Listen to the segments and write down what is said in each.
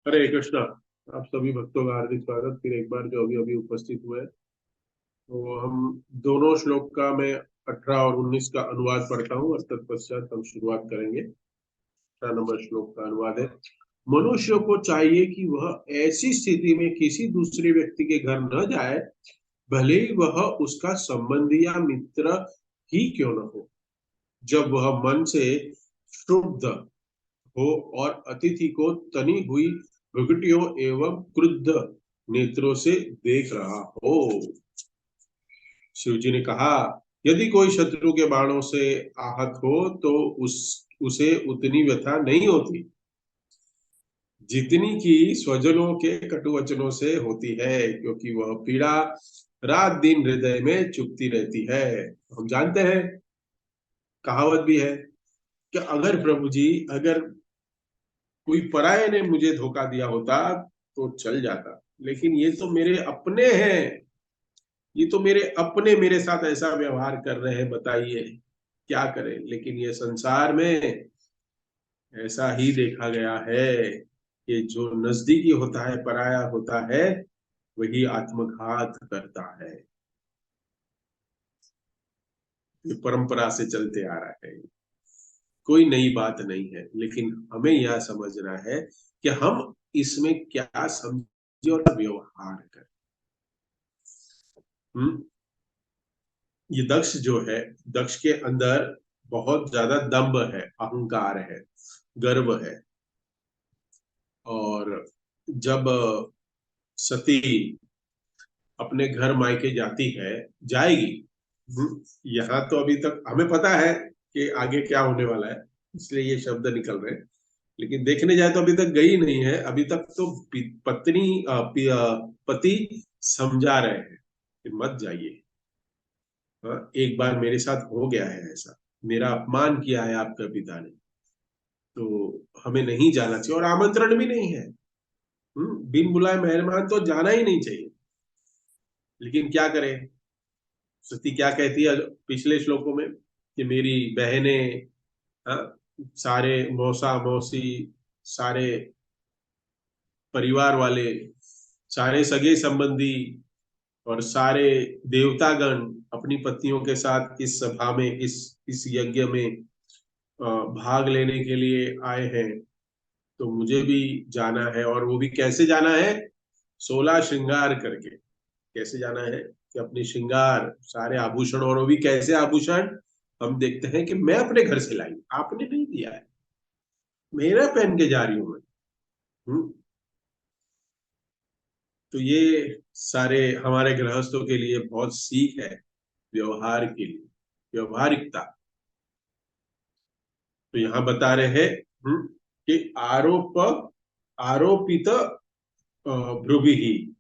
हरे कृष्णा। आप सभी भक्तों का हार्दिक स्वागत फिर एक बार जो अभी अभी उपस्थित हुए। तो हम दोनों श्लोक का मैं 18 और 19 का अनुवाद पढ़ता हूँ और तत्पश्चात हम शुरुआत करेंगे। 18 नंबर श्लोक का अनुवाद है। मनुष्य को चाहिए कि वह ऐसी स्थिति में किसी दूसरे व्यक्ति के घर न जाए, भले ही वह उसका संबंधी या मित्र ही क्यों न हो, जब वह मन से शुद्ध हो और अतिथि को तनी हुई भ्रुकुटियों एवं क्रुद्ध नेत्रों से देख रहा हो। शिव जी ने कहा, यदि कोई शत्रु के बाणों से आहत हो तो उसे उतनी व्यथा नहीं होती जितनी की स्वजनों के कटुवचनों से होती है, क्योंकि वह पीड़ा रात दिन हृदय में चुभती रहती है। हम जानते हैं, कहावत भी है कि अगर प्रभु जी, अगर कोई पराये ने मुझे धोखा दिया होता तो चल जाता, लेकिन ये तो मेरे अपने हैं, ये तो मेरे अपने मेरे साथ ऐसा व्यवहार कर रहे हैं, बताइए क्या करें। लेकिन ये संसार में ऐसा ही देखा गया है कि जो नजदीकी होता है, पराया होता है, वही आत्मघात करता है। ये परंपरा से चलते आ रहा है, कोई नई बात नहीं है। लेकिन हमें यह समझना है कि हम इसमें क्या समझे और व्यवहार करें। हम्म ये दक्ष जो है, दक्ष के अंदर बहुत ज्यादा दंभ है, अहंकार है, गर्व है। और जब सती अपने घर मायके जाती है, जाएगी, यहाँ तो अभी तक हमें पता है कि आगे क्या होने वाला है, इसलिए ये शब्द निकल रहे हैं। लेकिन देखने जाए तो अभी तक गई नहीं है। अभी तक तो पत्नी पति समझा रहे हैं कि मत जाइए। हाँ, एक बार मेरे साथ हो गया है ऐसा, मेरा अपमान किया है आपके पिता ने, तो हमें नहीं जाना चाहिए, और आमंत्रण भी नहीं है। बिन बुलाए मेहमान तो जाना ही नहीं चाहिए। लेकिन क्या करें, सती क्या कहती है पिछले श्लोकों में कि मेरी बहनें, हाँ, सारे मौसा मौसी, सारे परिवार वाले, सारे सगे संबंधी और सारे देवतागण अपनी पत्नियों के साथ इस सभा में, इस यज्ञ में भाग लेने के लिए आए हैं, तो मुझे भी जाना है। और वो भी कैसे जाना है? 16 श्रृंगार करके। कैसे जाना है कि अपने श्रृंगार, सारे आभूषण, और वो भी कैसे आभूषण? हम देखते हैं कि मैं अपने घर से लाई, आपने नहीं दिया है, मेरा पहन के जा रही हूं मैं। हम्म, तो ये सारे हमारे गृहस्थों के लिए बहुत सीख है, व्यवहार के लिए, व्यवहारिकता। तो यहाँ बता रहे हैं कि आरोपित भ्रुवि।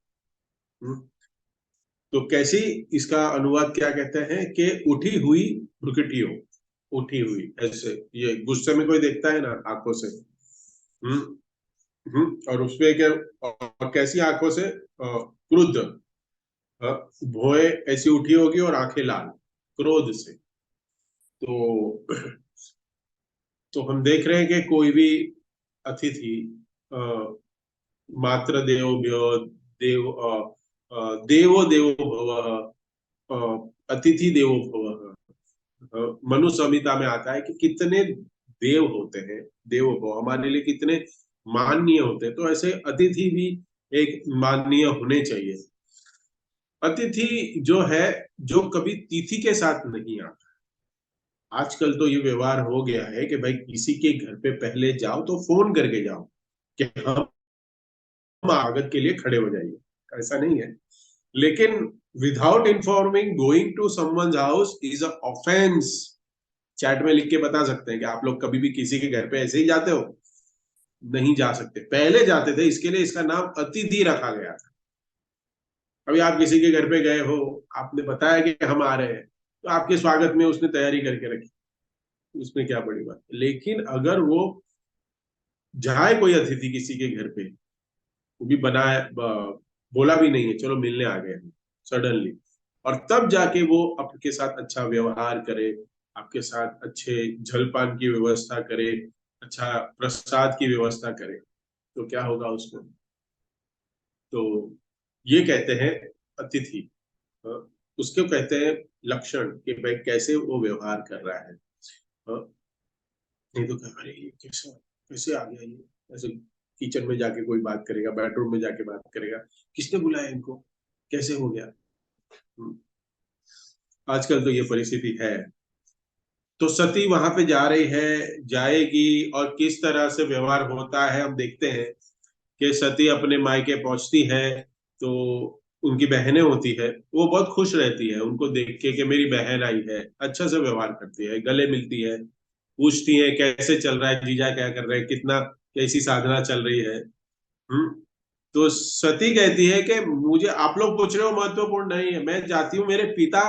तो कैसी, इसका अनुवाद क्या कहते हैं कि उठी हुई भ्रुकुटियों, उठी हुई ऐसे, ये गुस्से में कोई देखता है ना आंखों से। हम्म और उसपे क्या, और कैसी आंखों से? क्रुद्ध, भौएं ऐसी उठी होगी और आंखें लाल, क्रोध से। तो हम देख रहे हैं कि कोई भी अतिथि, अ, मात्र देवो भ्यो, देव देवो देवो भवः, अतिथि देवो भवः। मनु संहिता में आता है कि कितने देव होते हैं, देव भव हमारे लिए कितने माननीय होते हैं, तो ऐसे अतिथि भी एक माननीय होने चाहिए। अतिथि जो है, जो कभी तिथि के साथ नहीं आता। आजकल तो ये व्यवहार हो गया है कि भाई किसी के घर पे पहले जाओ तो फोन करके जाओ कि हम स्वागत के लिए खड़े हो जाइए। ऐसा नहीं है। लेकिन without informing going to someone's house is a offence. Chat में लिख के बता सकते हैं कि आप लोग कभी भी किसी के घर पे ऐसे ही जाते हो? नहीं जा सकते। पहले जाते थे, इसके लिए इसका नाम अतिथि रखा गया था। अभी आप किसी के घर पे गए हो, आपने बताया कि हम आ रहे हैं, तो आपके स्वागत में उसने तैयारी करके रखी, उसमें क्या बड़ी बात। लेकिन अगर वो जाए कोई अतिथि किसी के घर पे, वो भी बनाए, बोला भी नहीं है, चलो मिलने आ गए सडनली, और तब जाके वो आपके साथ अच्छा व्यवहार करे, आपके साथ अच्छे जलपान की व्यवस्था करे, अच्छा प्रसाद की व्यवस्था करे, तो क्या होगा उसमें? तो ये कहते हैं अतिथि। हाँ, उसको कहते हैं लक्षण कि भाई कैसे वो व्यवहार कर रहा है। हाँ, नहीं तो क्या, अरे ये कैसा, कैसे आ गया ये ऐसे, किचन में जाके कोई बात करेगा, बेडरूम में जाके बात करेगा, किसने बुलाया इनको, कैसे हो गया। हम्म, आजकल तो ये परिस्थिति है। तो सती वहां पे जा रही है, जाएगी, और किस तरह से व्यवहार होता है हम देखते हैं कि सती अपने मायके पहुंचती है तो उनकी बहनें होती है, वो बहुत खुश रहती है उनको देख के कि मेरी बहन आई है, अच्छा से व्यवहार करती है, गले मिलती है, पूछती है कैसे चल रहा है, जीजा क्या कर रहे हैं, कितना, कैसी साधना चल रही है। हम्म। तो सती कहती है कि मुझे आप लोग पूछ रहे हो महत्वपूर्ण नहीं है, मैं चाहती हूँ मेरे पिता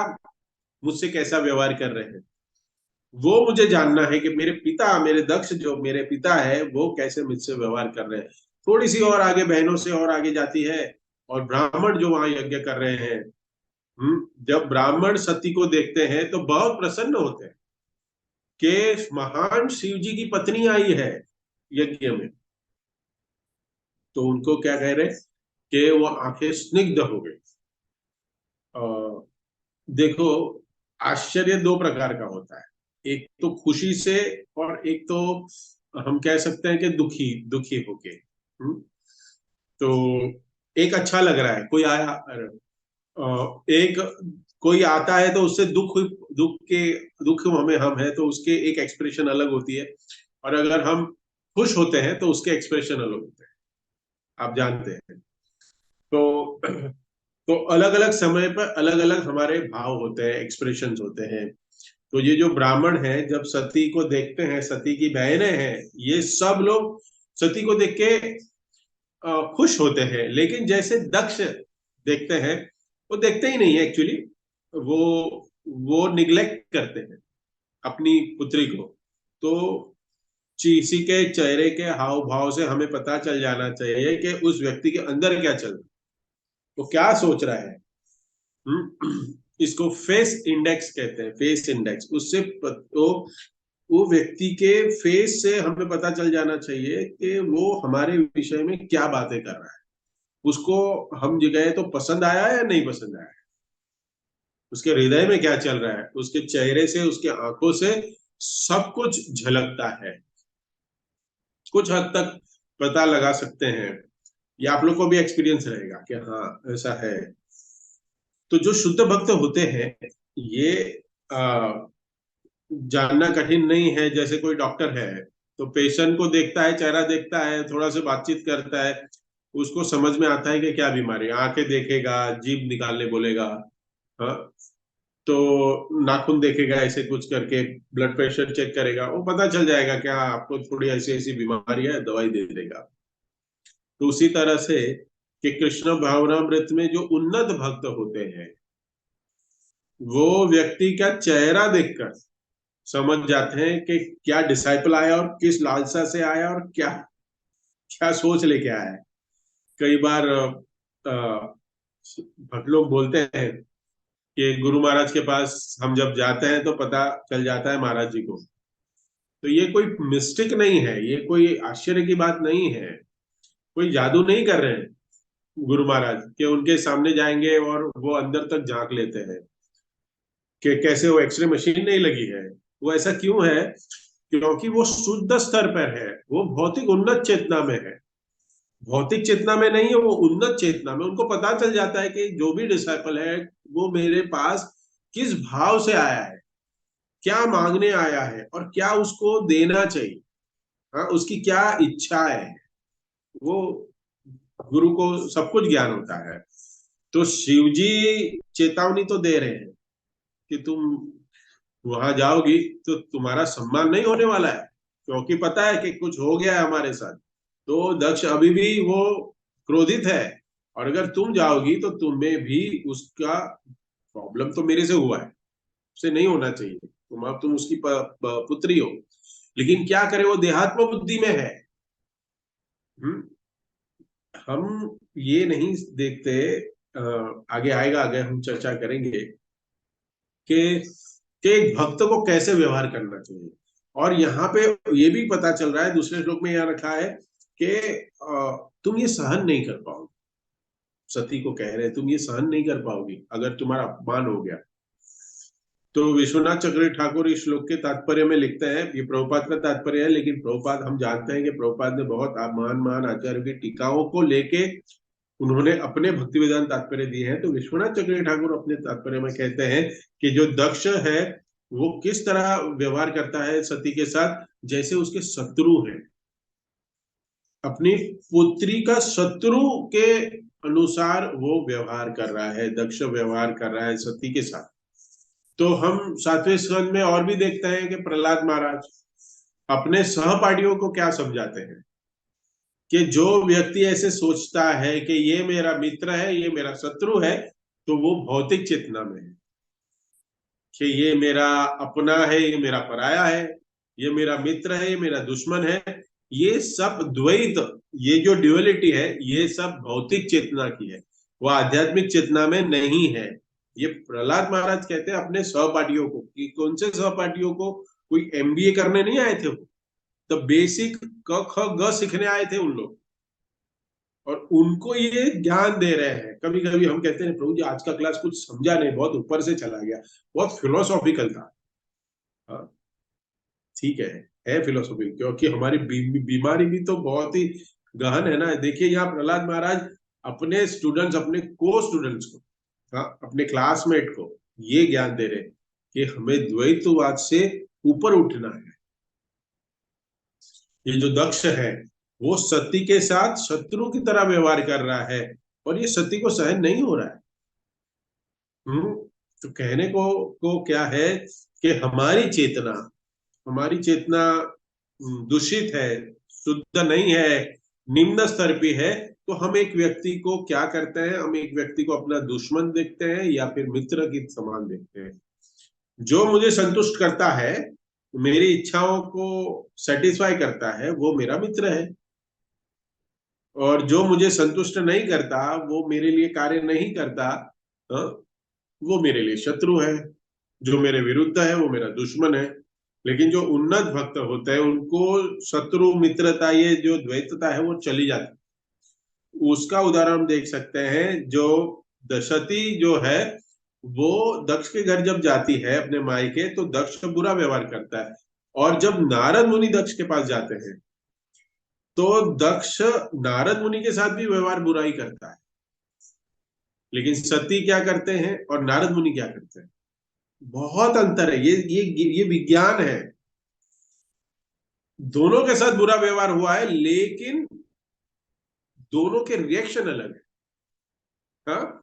मुझसे कैसा व्यवहार कर रहे हैं, वो मुझे जानना है कि मेरे पिता, मेरे दक्ष जो मेरे पिता है वो कैसे मुझसे व्यवहार कर रहे हैं। थोड़ी सी और आगे बहनों से और आगे जाती है, और ब्राह्मण जो वहां यज्ञ कर रहे हैं, जब ब्राह्मण सती को देखते हैं तो बहुत प्रसन्न होते हैं कि महान शिव जी की पत्नी आई है यज्ञ में। तो उनको क्या कह रहे, कि वो आंखें स्निग्ध हो गई। देखो, आश्चर्य दो प्रकार का होता है, एक तो खुशी से, और एक तो हम कह सकते हैं कि दुखी दुखी होके। तो एक अच्छा लग रहा है, कोई आया, एक कोई आता है तो उससे दुख, दुख के दुख हमें हम है तो उसके एक एक्सप्रेशन अलग होती है, और अगर हम खुश होते हैं तो उसके एक्सप्रेशन अलग होते हैं, आप जानते हैं। तो तो अलग अलग समय पर अलग अलग हमारे भाव होते हैं, एक्सप्रेशंस होते हैं। तो ये जो ब्राह्मण है जब सती को देखते हैं, सती की बहनें हैं, ये सब लोग सती को देख के खुश होते हैं, लेकिन जैसे दक्ष देखते हैं, वो देखते ही नहीं है एक्चुअली, वो वो निग्लेक्ट करते हैं अपनी पुत्री को। तो किसी के चेहरे के हाव भाव से हमें पता चल जाना चाहिए कि उस व्यक्ति के अंदर क्या चल रहा है, वो क्या सोच रहा है। इसको फेस इंडेक्स कहते हैं, फेस इंडेक्स, उससे तो वो व्यक्ति के फेस से हमें पता चल जाना चाहिए कि वो हमारे विषय में क्या बातें कर रहा है, उसको हम जगह तो पसंद आया या नहीं पसंद आया, उसके हृदय में क्या चल रहा है, उसके चेहरे से, उसके आंखों से सब कुछ झलकता है। कुछ हद तक पता लगा सकते हैं, ये आप लोग को भी एक्सपीरियंस रहेगा कि हाँ ऐसा है। तो जो शुद्ध भक्त होते हैं, ये आ, जानना कठिन नहीं है। जैसे कोई डॉक्टर है तो पेशेंट को देखता है, चेहरा देखता है, थोड़ा सा बातचीत करता है, उसको समझ में आता है कि क्या बीमारी है, आंखें देखेगा, जीभ निकालने बोलेगा, हाँ, तो नाखून देखेगा, ऐसे कुछ करके ब्लड प्रेशर चेक करेगा, वो पता चल जाएगा क्या आपको थोड़ी ऐसी ऐसी बीमारी है, दवाई दे देगा। तो उसी तरह से कि कृष्ण भावनामृत में जो उन्नत भक्त होते हैं, वो व्यक्ति का चेहरा देखकर समझ जाते हैं कि क्या डिसाइपल आया और किस लालसा से आया और क्या क्या सोच लेके आया है। कई बार भक्त लोग बोलते हैं कि गुरु महाराज के पास हम जब जाते हैं तो पता चल जाता है महाराज जी को। तो ये कोई मिस्टिक नहीं है, ये कोई आश्चर्य की बात नहीं है, कोई जादू नहीं कर रहे हैं गुरु महाराज कि उनके सामने जाएंगे और वो अंदर तक झांक लेते हैं, कि कैसे वो एक्सरे मशीन नहीं लगी है। वो ऐसा क्यों है? क्योंकि वो शुद्ध स्तर पर है, वो भौतिक उन्नत चेतना में है, भौतिक चेतना में नहीं है, वो उन्नत चेतना में। उनको पता चल जाता है कि जो भी डिसाइपल है वो मेरे पास किस भाव से आया है, क्या मांगने आया है, और क्या उसको देना चाहिए, हाँ, उसकी क्या इच्छा है। वो गुरु को सब कुछ ज्ञान होता है। तो शिव जी चेतावनी तो दे रहे हैं कि तुम वहां जाओगी तो तुम्हारा सम्मान नहीं होने वाला है, क्योंकि पता है कि कुछ हो गया है हमारे साथ। तो दक्ष अभी भी वो क्रोधित है, और अगर तुम जाओगी तो तुम्हें भी उसका प्रॉब्लम तो मेरे से हुआ है, उसे नहीं होना चाहिए, तुम उसकी पुत्री हो। लेकिन क्या करे, वो देहात्म बुद्धि में है। हम्म, हम ये नहीं देखते। आगे आएगा, आगे हम चर्चा करेंगे कि एक भक्त को कैसे व्यवहार करना चाहिए। और यहाँ पे ये भी पता चल रहा है, दूसरे श्लोक में यहाँ रखा है कि तुम ये सहन नहीं कर पाओगे। सती को कह रहे तुम ये सहन नहीं कर पाओगी अगर तुम्हारा अपमान हो गया। तो विश्वनाथ चक्रवर्ती ठाकुर इस श्लोक के तात्पर्य में लिखते हैं, ये प्रभुपाद का तात्पर्य है, लेकिन प्रभुपाद हम जानते हैं कि प्रभुपाद ने बहुत महान महान आचार्यों की टीकाओं को लेके उन्होंने अपने भक्ति वेदांत तात्पर्य दिए हैं। तो विश्वनाथ चक्रवर्ती ठाकुर अपने तात्पर्य में कहते हैं कि जो दक्ष है वो किस तरह व्यवहार करता है सती के साथ, जैसे उसके शत्रु हैं। अपनी पुत्री का शत्रु के अनुसार वो व्यवहार कर रहा है, दक्ष व्यवहार कर रहा है सती के साथ। तो हम 7वें स्कंद में और भी देखते हैं कि प्रहलाद महाराज अपने सहपाठियों को क्या समझाते हैं कि जो व्यक्ति ऐसे सोचता है कि ये मेरा मित्र है, ये मेरा शत्रु है, तो वो भौतिक चेतना में है कि ये मेरा अपना है, ये मेरा पराया है, ये मेरा मित्र है, ये मेरा दुश्मन है। ये सब द्वैत, ये जो ड्युअलिटी है, ये सब भौतिक चेतना की है, वो आध्यात्मिक चेतना में नहीं है। ये प्रहलाद महाराज कहते हैं अपने सहपाठियों को, कि कौन से सहपाठियों को, कोई एमबीए करने नहीं आए थे वो, तो बेसिक क ख ग सीखने आए थे उन लोग, और उनको ये ज्ञान दे रहे हैं। कभी कभी हम कहते हैं प्रभु जी आज का क्लास कुछ समझा नहीं, बहुत ऊपर से चला गया, बहुत फिलोसॉफिकल था। हाँ, ठीक है फिलोसॉफी, क्योंकि हमारी बीमारी भी तो बहुत ही गहन है ना। देखिए यहाँ प्रहलाद महाराज अपने स्टूडेंट्स, अपने को स्टूडेंट्स को, हाँ, अपने क्लासमेट को ये ज्ञान दे रहे हैं कि हमें द्वैतवाद से ऊपर उठना है। ये जो दक्ष है वो सती के साथ शत्रु की तरह व्यवहार कर रहा है, और ये सती को सहन नहीं हो रहा है। तो कहने को क्या है कि हमारी चेतना दूषित है, शुद्ध नहीं है, निम्न स्तर पे है। तो हम एक व्यक्ति को क्या करते हैं, हम एक व्यक्ति को अपना दुश्मन देखते हैं या फिर मित्र की समान देखते हैं। जो मुझे संतुष्ट करता है, मेरी इच्छाओं को सेटिस्फाई करता है, वो मेरा मित्र है। और जो मुझे संतुष्ट नहीं करता, वो मेरे लिए कार्य नहीं करता, वो मेरे लिए शत्रु है। जो मेरे विरुद्ध है वो मेरा दुश्मन है। लेकिन जो उन्नत भक्त होते हैं उनको शत्रु मित्रता, ये जो द्वैतता है वो चली जाती है। उसका उदाहरण हम देख सकते हैं, जो दशती जो है वो दक्ष के घर जब जाती है अपने मायके, तो दक्ष बुरा व्यवहार करता है। और जब नारद मुनि दक्ष के पास जाते हैं तो दक्ष नारद मुनि के साथ भी व्यवहार बुरा ही करता है। लेकिन सती क्या करते हैं और नारद मुनि क्या करते हैं, बहुत अंतर है। ये विज्ञान है। दोनों के साथ बुरा व्यवहार हुआ है, लेकिन दोनों के रिएक्शन अलग है। हाँ,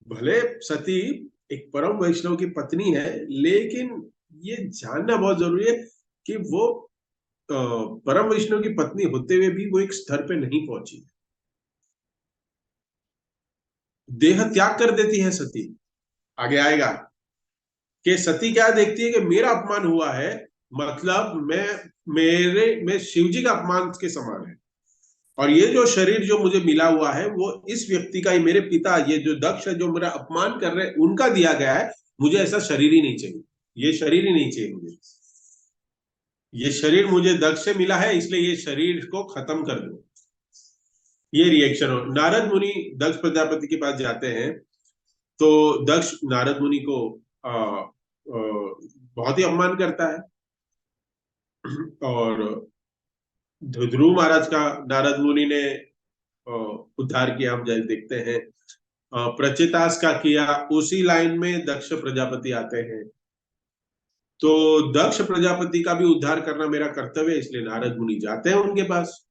भले सती एक परम वैष्णव की पत्नी है, लेकिन ये जानना बहुत जरूरी है कि वो परम वैष्णव की पत्नी होते हुए भी वो एक स्तर पे नहीं पहुंची। देह त्याग कर देती है सती। आगे आएगा कि सती क्या देखती है कि मेरा अपमान हुआ है, मतलब मैं शिव जी का अपमान के समान है। और ये जो शरीर जो मुझे मिला हुआ है वो इस व्यक्ति का ही, मेरे पिता ये जो दक्ष है जो मेरा अपमान कर रहे हैं उनका दिया गया है। मुझे ऐसा शरीर ही नहीं चाहिए, ये शरीर ही नहीं चाहिए मुझे। ये शरीर मुझे दक्ष से मिला है, इसलिए ये शरीर को खत्म कर दो। ये रिएक्शन हो। नारद मुनि दक्ष प्रजापति के पास जाते हैं, तो दक्ष नारद मुनि को बहुत ही अपमान करता है। और ध्रुव महाराज का नारद मुनि ने उद्धार किया, हम जैसे देखते हैं। प्रचेतास का किया, उसी लाइन में दक्ष प्रजापति आते हैं। तो दक्ष प्रजापति का भी उद्धार करना मेरा कर्तव्य है, इसलिए नारद मुनि जाते हैं उनके पास,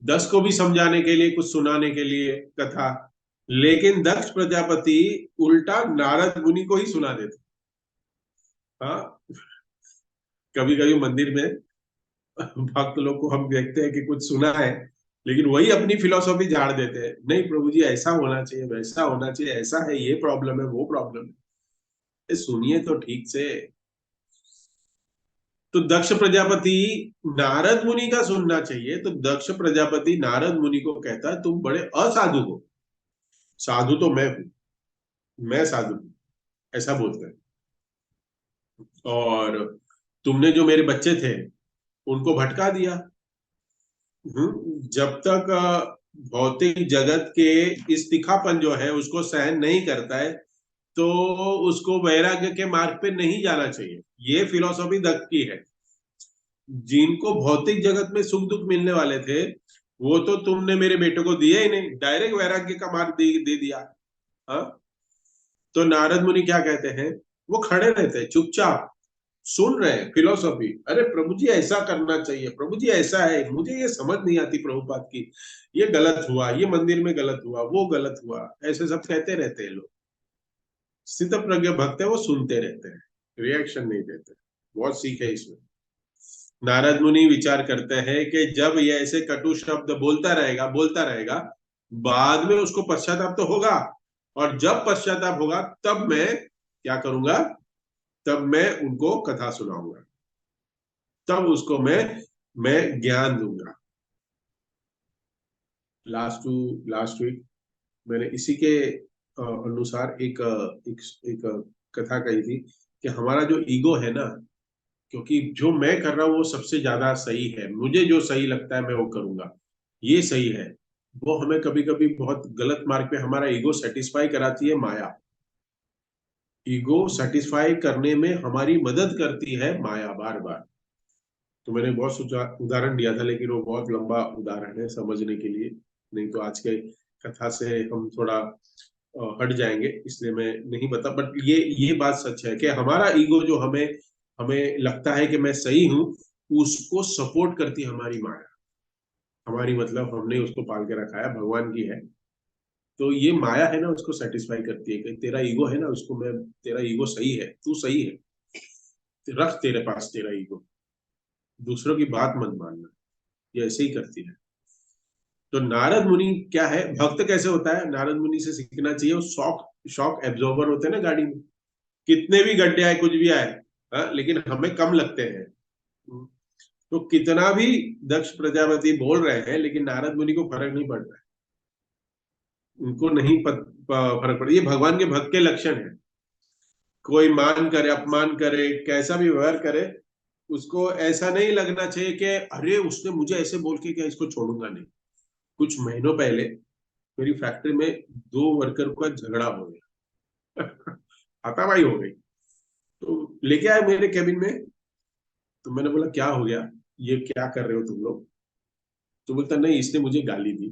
दक्ष को भी समझाने के लिए, कुछ सुनाने के लिए कथा। लेकिन दक्ष प्रजापति उल्टा नारद मुनि को ही सुना देते। हाँ, कभी कभी मंदिर में भक्त लोग को हम देखते हैं कि कुछ सुना है, लेकिन वही अपनी फिलोसॉफी झाड़ देते हैं। नहीं प्रभु जी ऐसा होना चाहिए, वैसा होना चाहिए, ऐसा है, ये प्रॉब्लम है, वो प्रॉब्लम है। सुनिए तो ठीक से। तो दक्ष प्रजापति नारद मुनि का सुनना चाहिए, तो दक्ष प्रजापति नारद मुनि को कहता है तुम बड़े असाधु हो, साधु तो मैं हूं, मैं साधु हूं, ऐसा बोलते हैं। और तुमने जो मेरे बच्चे थे उनको भटका दिया, जब तक भौतिक जगत के इस तिखापन जो है उसको सहन नहीं करता है, तो उसको वैराग्य के मार्ग पे नहीं जाना चाहिए। ये फिलॉसफी दत्त की है। जिनको भौतिक जगत में सुख दुख मिलने वाले थे, वो तो तुमने मेरे बेटे को दिया ही नहीं, डायरेक्ट वैराग्य का मार्ग दे दिया। हाँ। तो नारद मुनि क्या कहते हैं, वो खड़े रहते हैं चुपचाप, सुन रहे हैं फिलोसॉफी। अरे प्रभु जी ऐसा करना चाहिए, प्रभु जी ऐसा है, मुझे ये समझ नहीं आती प्रभुपाद की, ये गलत हुआ, ये मंदिर में गलत हुआ, वो गलत हुआ, ऐसे सब कहते रहते हैं लोग। स्थित प्रज्ञ भक्त है, वो सुनते रहते हैं, रिएक्शन नहीं देते। बहुत सीख है इसमें। नारद मुनि विचार करते हैं कि जब ये ऐसे कटु शब्द बोलता रहेगा, बाद में उसको पश्चाताप तो होगा, और जब पश्चाताप होगा तब मैं क्या करूंगा, तब मैं उनको कथा सुनाऊंगा, तब उसको मैं ज्ञान दूंगा। लास्ट वीक मैंने इसी के अनुसार एक कथा कही थी कि हमारा जो ईगो है ना, क्योंकि जो मैं कर रहा हूँ वो सबसे ज्यादा सही है, मुझे जो सही लगता है मैं वो करूंगा, ये सही है, वो हमें कभी कभी बहुत गलत मार्ग पे हमारा ईगो सेटिस्फाई कराती है माया। ईगो सेटिस्फाई करने में हमारी मदद करती है माया बार बार। तो मैंने बहुत सोचा उदाहरण दिया था, लेकिन वो बहुत लंबा उदाहरण है समझने के लिए, नहीं तो आज के कथा से हम थोड़ा हट जाएंगे, इसलिए मैं नहीं बता। बट ये बात सच है कि हमारा ईगो जो हमें हमें लगता है कि मैं सही हूं, उसको सपोर्ट करती है हमारी माया। हमारी मतलब हमने उसको पाल के रखा है, भगवान की है, तो ये माया है ना, उसको सेटिस्फाई करती है कि तेरा ईगो है ना, उसको मैं, तेरा ईगो सही है, तू सही है, रख तेरे पास तेरा ईगो, दूसरों की बात मत मानना। ये ऐसे ही करती है। तो नारद मुनि क्या है, भक्त कैसे होता है, नारद मुनि से सीखना चाहिए। वो शॉक शॉक एब्जॉर्बर होते हैं ना गाड़ी में, कितने भी गड्ढे आए कुछ भी आए, हाँ, लेकिन हमें कम लगते हैं। तो कितना भी दक्ष प्रजापति बोल रहे हैं, लेकिन नारद मुनि को फर्क नहीं पड़ रहा है, उनको नहीं फर्क पड़, ये भगवान के भक्त के लक्षण है। कोई मान करे अपमान करे कैसा भी व्यवहार करे, उसको ऐसा नहीं लगना चाहिए कि अरे उसने मुझे ऐसे बोल के क्या इसको छोड़ूंगा नहीं। कुछ महीनों पहले मेरी फैक्ट्री में दो वर्कर का झगड़ा हो गया। हाथापाई हो गई। तो लेके आए मेरे केबिन में, तो मैंने बोला क्या हो गया, ये क्या कर रहे हो तुम लोग। तो बोलता नहीं, इसने मुझे गाली दी।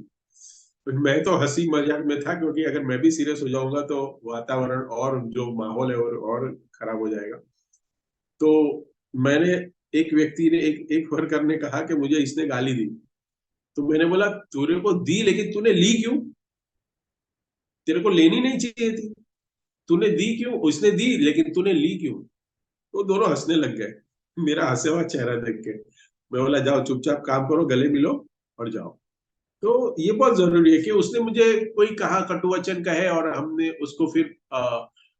तो मैं तो हंसी मजाक में था, क्योंकि अगर मैं भी सीरियस हो जाऊंगा तो वातावरण और जो माहौल है और खराब हो जाएगा। तो मैंने, एक व्यक्ति ने, एक वर्कर ने कहा कि मुझे इसने गाली दी। तो मैंने बोला तूने को दी, लेकिन तूने ली क्यों, तेरे को लेनी नहीं चाहिए थी, तूने दी क्यों, उसने दी लेकिन तूने ली क्यों। वो दोनों हंसने लग गए, मेरा हंसे हुआ चेहरा देख के। मैं बोला जाओ चुपचाप काम करो, गले मिलो और जाओ। तो ये बहुत जरूरी है कि उसने मुझे कोई कहा, कटु वचन कहे, और हमने उसको फिर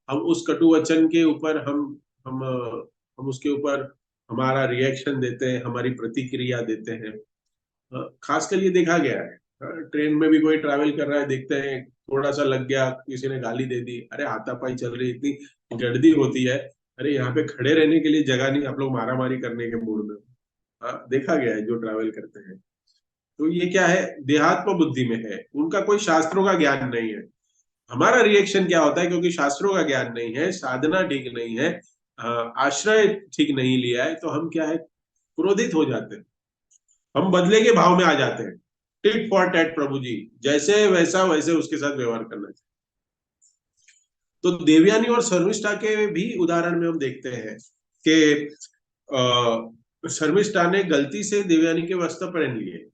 हम उस कटु वचन के ऊपर हम उसके ऊपर हमारा रिएक्शन देते हैं, हमारी प्रतिक्रिया देते हैं। खासकर ये देखा गया है, ट्रेन में भी कोई ट्रैवल कर रहा है, देखते हैं थोड़ा सा लग गया, किसी ने गाली दे दी, अरे हाथापाई चल रही, इतनी जल्दी होती है, अरे यहाँ पे खड़े रहने के लिए जगह नहीं, आप लोग मारामारी करने के मूड में। देखा गया है जो ट्रैवल करते हैं। तो ये क्या है, देहात्म बुद्धि में है, उनका कोई शास्त्रों का ज्ञान नहीं है। हमारा रिएक्शन क्या होता है, क्योंकि शास्त्रों का ज्ञान नहीं है, साधना ठीक नहीं है, आश्रय ठीक नहीं लिया है, तो हम क्या है, क्रोधित हो जाते हैं, हम बदले के भाव में आ जाते हैं। टिट फॉर टैट प्रभु जी, जैसे वैसा वैसे उसके साथ व्यवहार करना चाहिए। तो देवयानी और शर्मिष्ठा के भी उदाहरण में हम देखते हैं कि शर्मिष्ठा ने गलती से देवयानी के वस्त्र पहन लिए,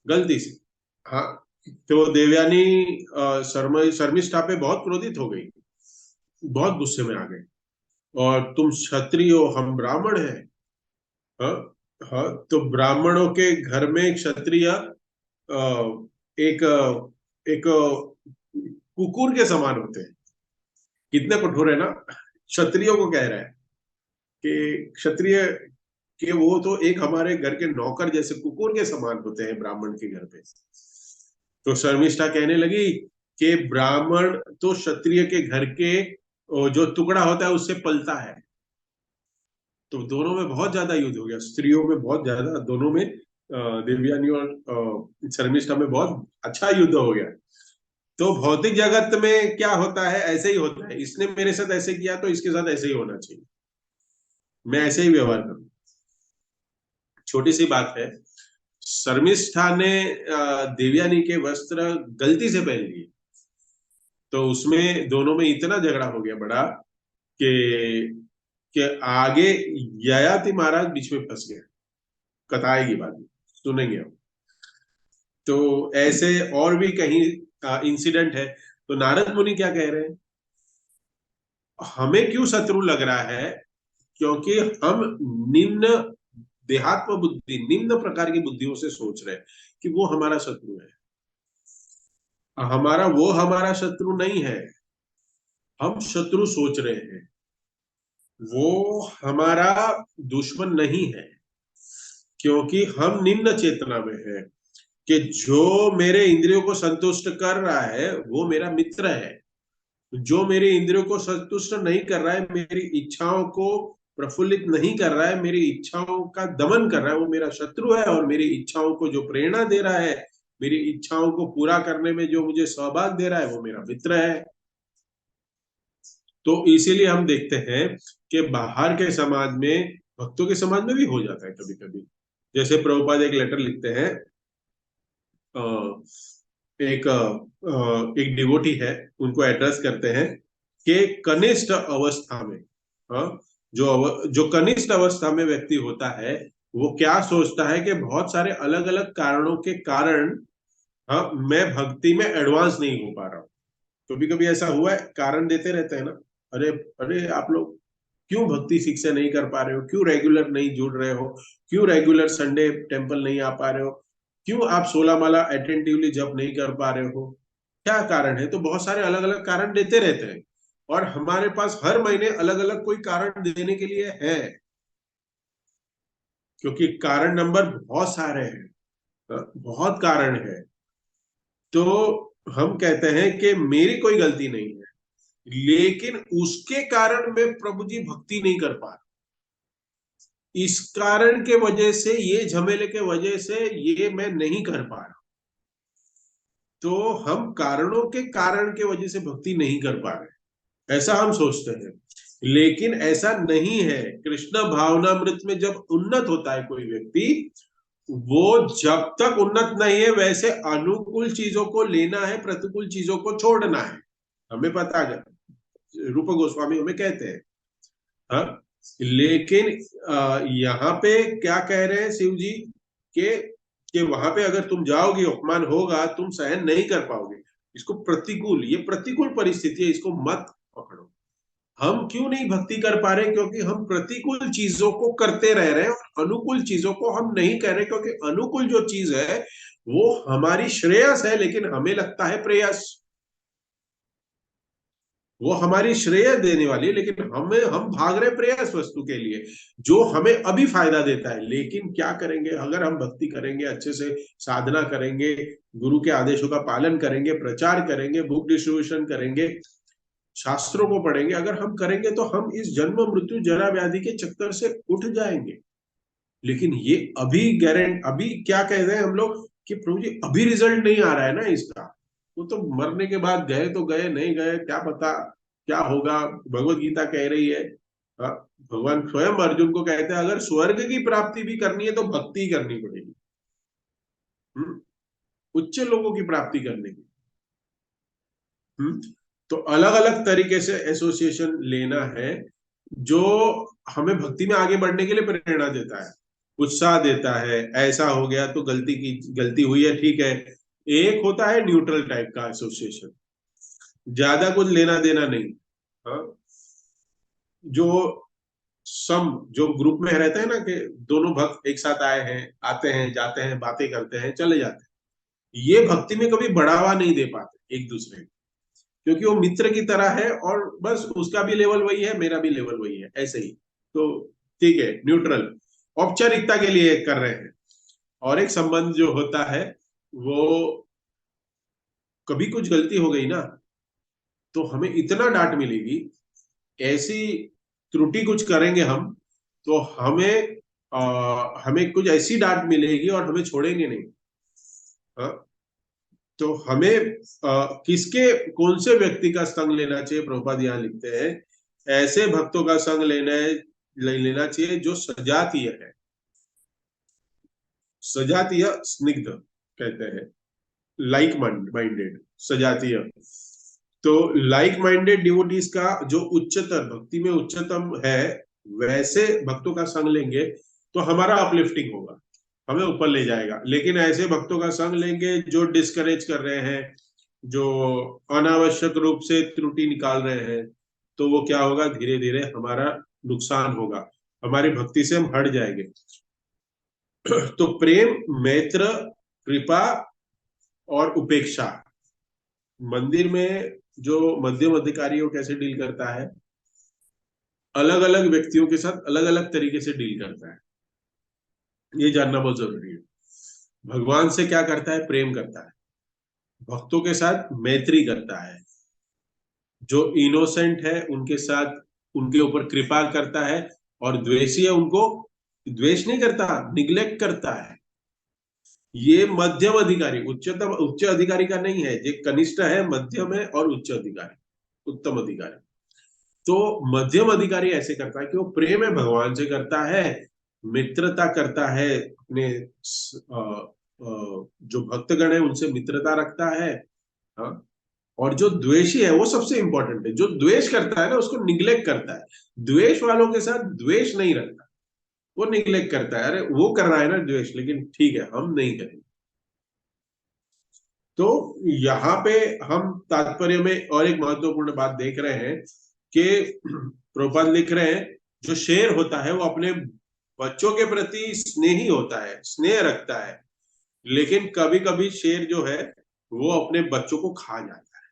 गलती से। हाँ। तो देवयानी शर्मिष्ठा पे बहुत क्रोधित हो गई, बहुत गुस्से में आ गई, और तुम क्षत्रिय हो, हम ब्राह्मण हैं। हाँ। हाँ, तो ब्राह्मणों के घर में क्षत्रिय एक एक कुकुर के समान होते हैं। कितने कठोर है ना, क्षत्रियो को कह रहा है कि क्षत्रिय के वो तो एक हमारे घर के नौकर जैसे कुकुर के समान होते हैं ब्राह्मण के घर पे। तो शर्मिष्ठा कहने लगी कि ब्राह्मण तो क्षत्रिय के घर के जो टुकड़ा होता है उससे पलता है। तो दोनों में बहुत ज्यादा युद्ध हो गया, स्त्रियों में बहुत ज्यादा, दोनों में देवयानी और शर्मिष्ठा में बहुत अच्छा युद्ध हो गया। तो भौतिक जगत में क्या होता है, ऐसे ही होता है, इसने मेरे साथ ऐसे किया तो इसके साथ ऐसे ही होना चाहिए, मैं ऐसे ही व्यवहार करूं। छोटी सी बात है, शर्मिष्ठा ने देवयानी के वस्त्र गलती से पहन लिए, तो उसमें दोनों में इतना झगड़ा हो गया बड़ा कि आगे ययाति महाराज बीच में फंस गए। कथाएं की बात सुनेंगे हम। तो ऐसे और भी कहीं इंसिडेंट है। तो नारद मुनि क्या कह रहे हैं, हमें क्यों शत्रु लग रहा है, क्योंकि हम निम्न देहात्म बुद्धि, निम्न प्रकार की बुद्धियों से सोच रहे हैं कि वो हमारा शत्रु है। हमारा शत्रु नहीं है, हम शत्रु सोच रहे हैं। वो हमारा दुश्मन नहीं है, क्योंकि हम निम्न चेतना में है कि जो मेरे इंद्रियों को संतुष्ट कर रहा है वो मेरा मित्र है, जो मेरे इंद्रियों को संतुष्ट नहीं कर रहा है, मेरी इच्छाओं को प्रफुल्लित नहीं कर रहा है, मेरी इच्छाओं का दमन कर रहा है, वो मेरा शत्रु है। और मेरी इच्छाओं को जो प्रेरणा दे रहा है, मेरी इच्छाओं को पूरा करने में जो मुझे सहभाग दे रहा है, वो मेरा मित्र है। तो इसीलिए हम देखते हैं कि बाहर के समाज में, भक्तों के समाज में भी हो जाता है कभी कभी। जैसे प्रभुपाद एक लेटर लिखते हैं, एक डिवोटी है, उनको एड्रेस करते हैं कि कनिष्ठ अवस्था में, हाँ, जो कनिष्ठ अवस्था में व्यक्ति होता है, वो क्या सोचता है कि बहुत सारे अलग अलग कारणों के कारण, हाँ, मैं भक्ति में एडवांस नहीं हो पा रहा हूँ। कभी कभी ऐसा हुआ है, कारण देते रहते हैं ना, अरे अरे आप लोग क्यों भक्ति ठीक से नहीं कर पा रहे हो, क्यों रेगुलर नहीं जुड़ रहे हो, क्यों रेगुलर संडे टेम्पल नहीं आ पा रहे हो, क्यों आप 16 माला अटेंटिवली जप नहीं कर पा रहे हो, क्या कारण है। तो बहुत सारे अलग अलग कारण देते रहते हैं, और हमारे पास हर महीने अलग अलग कोई कारण देने के लिए है, क्योंकि कारण नंबर बहुत सारे हैं, बहुत कारण है। तो हम कहते हैं कि मेरी कोई गलती नहीं है, लेकिन उसके कारण मैं प्रभु जी भक्ति नहीं कर पा रहा, इस कारण के वजह से, ये झमेले के वजह से ये मैं नहीं कर पा रहा। तो हम कारणों के कारण के वजह से भक्ति नहीं कर पा रहे, ऐसा हम सोचते हैं। लेकिन ऐसा नहीं है। कृष्ण भावनामृत में जब उन्नत होता है कोई व्यक्ति, वो जब तक उन्नत नहीं है, वैसे अनुकूल चीजों को लेना है, प्रतिकूल चीजों को छोड़ना है। हमें पता है, रूप गोस्वामी हमें कहते हैं। हाँ, लेकिन यहाँ पे क्या कह रहे हैं शिव जी के, वहां पे अगर तुम जाओगे, अपमान होगा, तुम सहन नहीं कर पाओगे। इसको प्रतिकूल, ये प्रतिकूल परिस्थिति है, इसको मत पकड़ो। हम क्यों नहीं भक्ति कर पा रहे, क्योंकि हम प्रतिकूल चीजों को करते रह रहे हैं, और अनुकूल चीजों को हम नहीं कर रहे, क्योंकि अनुकूल जो चीज है वो हमारी श्रेयस है, लेकिन हमें लगता है प्रेयस। वो हमारी श्रेय देने वाली है, लेकिन हम भाग रहे प्रेयस वस्तु के लिए, जो हमें अभी फायदा देता है। लेकिन क्या करेंगे, अगर हम भक्ति करेंगे, अच्छे से साधना करेंगे, गुरु के आदेशों का पालन करेंगे, प्रचार करेंगे, बुक डिस्ट्रीब्यूशन करेंगे, शास्त्रों को पढ़ेंगे, अगर हम करेंगे तो हम इस जन्म मृत्यु जरा व्याधि के चक्कर से उठ जाएंगे। लेकिन ये अभी गारंटी, अभी क्या कह रहे हैं हम लोग कि प्रभु जी अभी रिजल्ट नहीं आ रहा है ना इसका, वो तो मरने के बाद गए तो गए, नहीं गए क्या पता क्या होगा। भगवत गीता कह रही है, भगवान स्वयं अर्जुन को कहते हैं, अगर स्वर्ग की प्राप्ति भी करनी है तो भक्ति करनी पड़ेगी। उच्च लोगों की प्राप्ति करने की। तो अलग अलग तरीके से एसोसिएशन लेना है, जो हमें भक्ति में आगे बढ़ने के लिए प्रेरणा देता है, उत्साह देता है। ऐसा हो गया तो गलती हुई है, ठीक है। एक होता है न्यूट्रल टाइप का एसोसिएशन, ज्यादा कुछ लेना देना नहीं। हाँ, जो जो ग्रुप में रहते हैं ना, कि दोनों भक्त एक साथ आए हैं, आते हैं जाते हैं, बातें करते हैं, चले जाते हैं, ये भक्ति में कभी बढ़ावा नहीं दे पाते एक दूसरे को, क्योंकि वो मित्र की तरह है, और बस उसका भी लेवल वही है, मेरा भी लेवल वही है, ऐसे ही। तो ठीक है, न्यूट्रल, औपचारिकता के लिए कर रहे हैं। और एक संबंध जो होता है, वो कभी कुछ गलती हो गई ना, तो हमें इतना डांट मिलेगी, ऐसी त्रुटि कुछ करेंगे हम, तो हमें हमें कुछ ऐसी डांट मिलेगी और हमें छोड़ेंगे नहीं। हाँ, तो हमें किसके कौन से व्यक्ति का संग लेना चाहिए, प्रभुपाद यहाँ लिखते हैं, ऐसे भक्तों का संग लेना चाहिए जो सजातीय है। सजातीय स्निग्ध कहते हैं, लाइक माइंडेड, सजातीय। तो लाइक माइंडेड डिवोटीज का जो उच्चतर भक्ति में उच्चतम है, वैसे भक्तों का संग लेंगे तो हमारा अपलिफ्टिंग होगा, हमें ऊपर ले जाएगा। लेकिन ऐसे भक्तों का संग लेंगे जो डिस्करेज कर रहे हैं, जो अनावश्यक रूप से त्रुटि निकाल रहे हैं, तो वो क्या होगा, धीरे धीरे हमारा नुकसान होगा, हमारी भक्ति से हम हट जाएंगे। तो प्रेम, मैत्र, कृपा और उपेक्षा, मंदिर में जो मध्यम अधिकारी वो कैसे डील करता है, अलग अलग व्यक्तियों के साथ अलग अलग तरीके से डील करता है, ये जानना बहुत जरूरी है। भगवान से क्या करता है, प्रेम करता है, भक्तों के साथ मैत्री करता है, जो इनोसेंट है उनके साथ उनके ऊपर कृपा करता है, और द्वेषी है उनको द्वेष नहीं करता, निग्लेक्ट करता है। ये मध्यम अधिकारी, उच्चतम उच्च अधिकारी का नहीं है, ये कनिष्ठ है, मध्यम है और उच्च अधिकारी, उत्तम अधिकारी। तो मध्यम अधिकारी ऐसे करता है कि वो प्रेम है भगवान से करता है, मित्रता करता है अपने जो भक्तगण है उनसे मित्रता रखता है। हाँ, और जो द्वेषी है वो सबसे इंपॉर्टेंट है, जो द्वेष करता है ना उसको निग्लेक्ट करता है, द्वेष वालों के साथ द्वेष नहीं रखता, वो निग्लेक्ट करता है, अरे वो कर रहा है ना द्वेष, लेकिन ठीक है हम नहीं करेंगे। तो यहाँ पे हम तात्पर्य में और एक महत्वपूर्ण बात देख रहे हैं कि प्रभुपाद लिख रहे हैं, जो शेर होता है वो अपने बच्चों के प्रति स्नेही होता है, स्नेह रखता है, लेकिन कभी कभी शेर जो है वो अपने बच्चों को खा जाता है,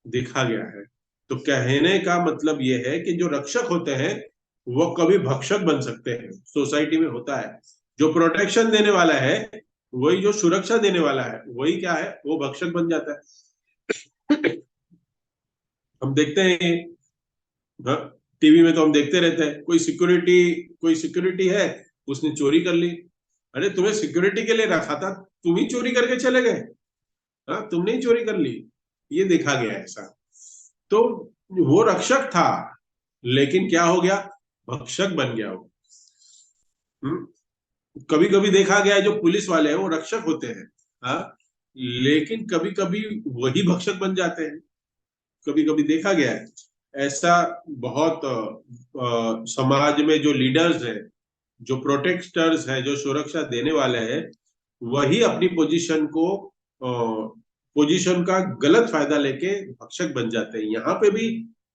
देखा गया है। तो कहने का मतलब ये है कि जो रक्षक होते हैं वो कभी भक्षक बन सकते हैं, सोसाइटी में होता है। जो प्रोटेक्शन देने वाला है, वही जो सुरक्षा देने वाला है, वही क्या है, वो भक्षक बन जाता है। हम देखते हैं, हाँ, टीवी में तो हम देखते रहते हैं, कोई सिक्योरिटी है, उसने चोरी कर ली। अरे तुम्हें सिक्योरिटी के लिए रखा था, तुम ही चोरी करके चले गए। हाँ, तुमने ही चोरी कर ली, ये देखा गया है ऐसा। तो वो रक्षक था, लेकिन क्या हो गया, भक्षक बन गया वो। कभी कभी देखा गया है जो पुलिस वाले हैं वो रक्षक होते हैं, हाँ, लेकिन कभी कभी वही भक्षक बन जाते हैं, कभी कभी देखा गया है ऐसा। बहुत समाज में जो लीडर्स हैं, जो प्रोटेक्टर्स हैं, जो सुरक्षा देने वाले हैं, वही अपनी पोजीशन का गलत फायदा लेके भक्षक बन जाते हैं। यहाँ पे भी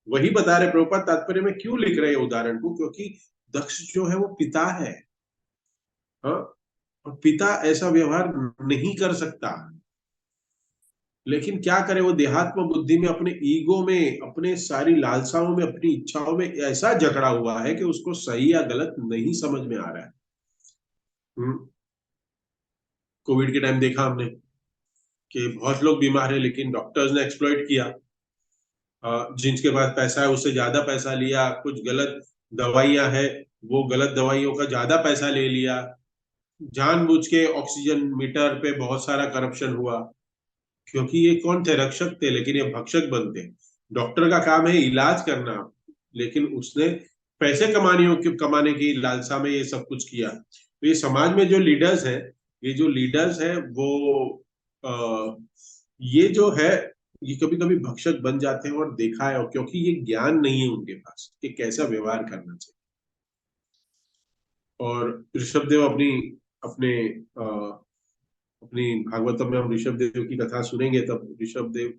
वही बता रहे प्रभुपाद, तात्पर्य में क्यों लिख रहे हैं उदाहरण को, क्योंकि दक्ष जो है वो पिता है, हाँ, और पिता ऐसा व्यवहार नहीं कर सकता, लेकिन क्या करे, वो देहात्म बुद्धि में, अपने ईगो में, अपने सारी लालसाओं में, अपनी इच्छाओं में ऐसा जकड़ा हुआ है कि उसको सही या गलत नहीं समझ में आ रहा है। कोविड के टाइम देखा हमने कि बहुत लोग बीमार है, लेकिन डॉक्टर्स ने एक्सप्लॉइट किया, जिनके पास पैसा है उससे ज्यादा पैसा लिया, कुछ गलत दवाइयां है, वो गलत दवाइयों का ज्यादा पैसा ले लिया, जानबूझ के ऑक्सीजन मीटर पे बहुत सारा करप्शन हुआ, क्योंकि ये कौन थे, रक्षक थे, लेकिन ये भक्षक बनते। डॉक्टर का काम है इलाज करना, लेकिन उसने पैसे कमाने की लालसा में ये सब कुछ किया। तो ये समाज में जो लीडर्स हैं, ये जो लीडर्स हैं वो ये जो है, ये कभी कभी भक्षक बन जाते हैं, और देखा है, और क्योंकि ये ज्ञान नहीं है उनके पास कि कैसा व्यवहार करना चाहिए। और ऋषभ देव अपने अपनी भागवतम में हम ऋषभ देव की कथा सुनेंगे, तब ऋषभ देव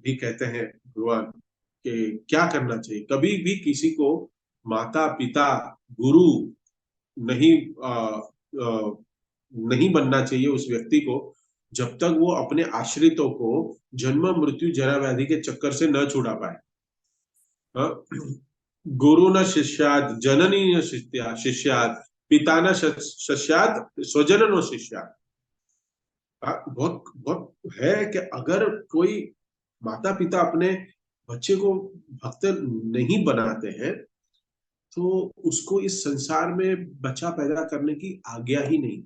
भी कहते हैं भगवान कि क्या करना चाहिए, कभी भी किसी को माता पिता गुरु नहीं नहीं बनना चाहिए उस व्यक्ति को, जब तक वो अपने आश्रितों को जन्म मृत्यु जरा व्याधि के चक्कर से न छुड़ा पाए। हाँ? गुरु न शिष्यात, जननी न शिष्यात, पिता न शिष्यात, स्वजन न शिष्यात। बहुत बहुत है कि अगर कोई माता पिता अपने बच्चे को भक्त नहीं बनाते हैं, तो उसको इस संसार में बच्चा पैदा करने की आज्ञा ही नहीं।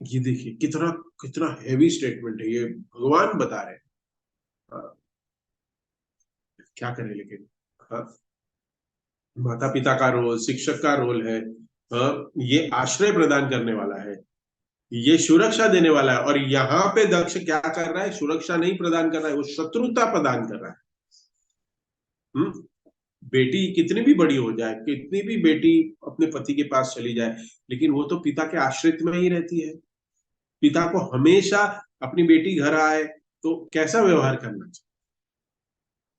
ये देखिए कितना कितना हैवी स्टेटमेंट है, ये भगवान बता रहे हैं। हाँ, क्या करें लेकिन। हाँ, माता पिता का रोल, शिक्षक का रोल है। हाँ, ये आश्रय प्रदान करने वाला है, ये सुरक्षा देने वाला है। और यहाँ पे दक्ष क्या कर रहा है? सुरक्षा नहीं प्रदान कर रहा है, वो शत्रुता प्रदान कर रहा है। हम्म। बेटी कितनी भी बड़ी हो जाए, कितनी भी बेटी अपने पति के पास चली जाए, लेकिन वो तो पिता के आश्रित में ही रहती है। पिता को हमेशा अपनी बेटी घर आए तो कैसा व्यवहार करना चाहिए?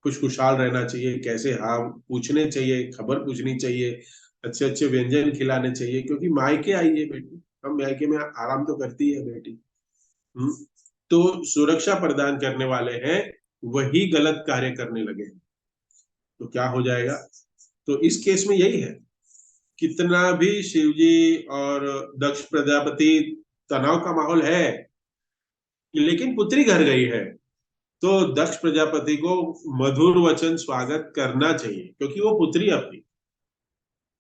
खुश खुशहाल रहना चाहिए, कैसे हाँ पूछने चाहिए, खबर पूछनी चाहिए, अच्छे अच्छे व्यंजन खिलाने चाहिए, क्योंकि मायके आई है बेटी। हम मायके में आराम तो करती है बेटी। हम्म। तो सुरक्षा प्रदान करने वाले हैं, वही गलत कार्य करने लगे हैं, तो क्या हो जाएगा? तो इस केस में यही है, कितना भी शिवजी और दक्ष प्रजापति तनाव का माहौल है, लेकिन पुत्री घर गई है, तो दक्ष प्रजापति को मधुर वचन स्वागत करना चाहिए, क्योंकि वो पुत्री अपनी।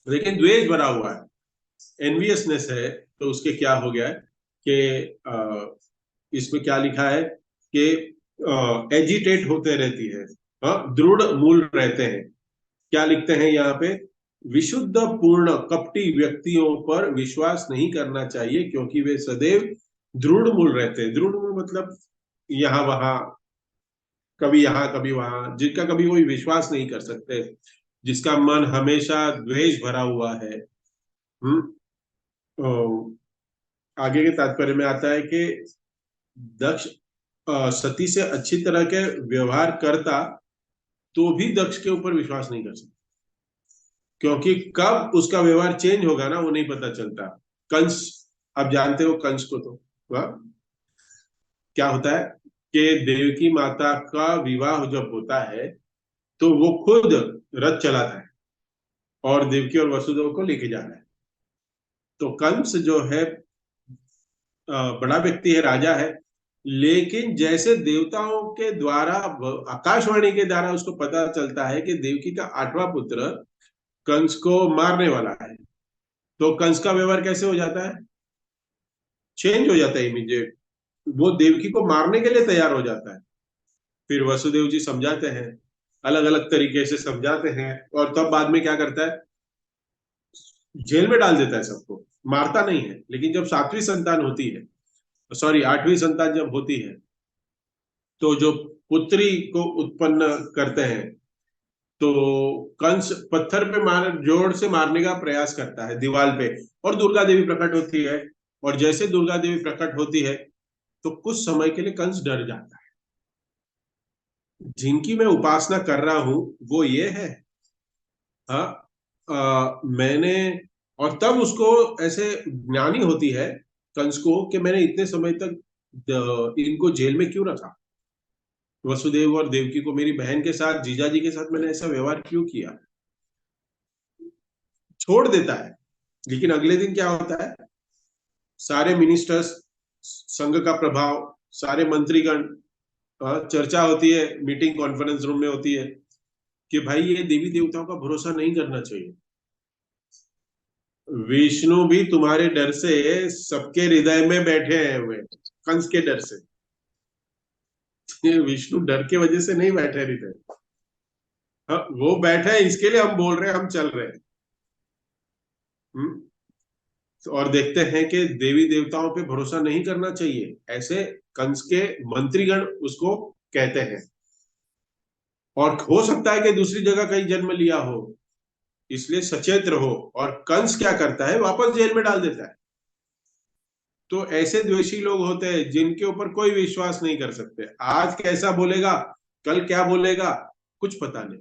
लेकिन द्वेष भरा हुआ है, एनवियसनेस है, तो उसके क्या हो गया है कि इसमें क्या लिखा है कि एजिटेट होते रहती है। हाँ, दृढ़ मूल रहते हैं। क्या लिखते हैं यहाँ पे? विशुद्ध पूर्ण कपटी व्यक्तियों पर विश्वास नहीं करना चाहिए, क्योंकि वे सदैव दृढ़ मूल रहते हैं। दृढ़ मूल मतलब यहाँ वहां, कभी यहाँ कभी वहां, जिनका कभी कोई विश्वास नहीं कर सकते, जिसका मन हमेशा द्वेष भरा हुआ है। आगे के तात्पर्य में आता है कि दक्ष सती से अच्छी तरह के व्यवहार करता तो भी दक्ष के ऊपर विश्वास नहीं कर सकता, क्योंकि कब उसका व्यवहार चेंज होगा ना, वो नहीं पता चलता। कंस, आप जानते हो कंस को तो, वह क्या होता है कि देवकी माता का विवाह जब होता है तो वो खुद रथ चलाता है और देवकी और वसुदेव को लेके जाता है। तो कंस जो है बड़ा व्यक्ति है, राजा है, लेकिन जैसे देवताओं के द्वारा, आकाशवाणी के द्वारा उसको पता चलता है कि देवकी का 8वां पुत्र कंस को मारने वाला है, तो कंस का व्यवहार कैसे हो जाता है? चेंज हो जाता है इमीडिएट। वो देवकी को मारने के लिए तैयार हो जाता है। फिर वसुदेव जी समझाते हैं, अलग अलग तरीके से समझाते हैं, और तब बाद में क्या करता है? जेल में डाल देता है सबको, मारता नहीं है। लेकिन जब 7वीं संतान होती है, सॉरी 8वीं संतान जब होती है, तो जो पुत्री को उत्पन्न करते हैं, तो कंस पत्थर पे मार, जोर से मारने का प्रयास करता है दीवार पे, और दुर्गा देवी प्रकट होती है। और जैसे दुर्गा देवी प्रकट होती है, तो कुछ समय के लिए कंस डर जाता है। जिनकी मैं उपासना कर रहा हूं वो ये है। हाँ, मैंने, और तब उसको ऐसे ज्ञानी होती है कंस को कि मैंने इतने समय तक इनको जेल में क्यों रखा, वसुदेव और देवकी को, मेरी बहन के साथ, जीजाजी के साथ मैंने ऐसा व्यवहार क्यों किया। छोड़ देता है। लेकिन अगले दिन क्या होता है? सारे मिनिस्टर्स, संघ का प्रभाव, सारे मंत्रीगण, चर्चा होती है, मीटिंग कॉन्फ्रेंस रूम में होती है कि भाई ये देवी देवताओं का भरोसा नहीं करना चाहिए। विष्णु भी तुम्हारे डर से सबके हृदय में बैठे हैं हुए, कंस के डर से। विष्णु डर के वजह से नहीं बैठे हृदय। हाँ, वो बैठे हैं, इसके लिए हम बोल रहे हैं, हम चल रहे हैं। हम्म। और देखते हैं कि देवी देवताओं पे भरोसा नहीं करना चाहिए, ऐसे कंस के मंत्रीगण उसको कहते हैं। और हो सकता है कि दूसरी जगह कहीं जन्म लिया हो, इसलिए सचेत रहो। और कंस क्या करता है? वापस जेल में डाल देता है। तो ऐसे द्वेषी लोग होते हैं जिनके ऊपर कोई विश्वास नहीं कर सकते। आज कैसा बोलेगा, कल क्या बोलेगा, कुछ पता नहीं।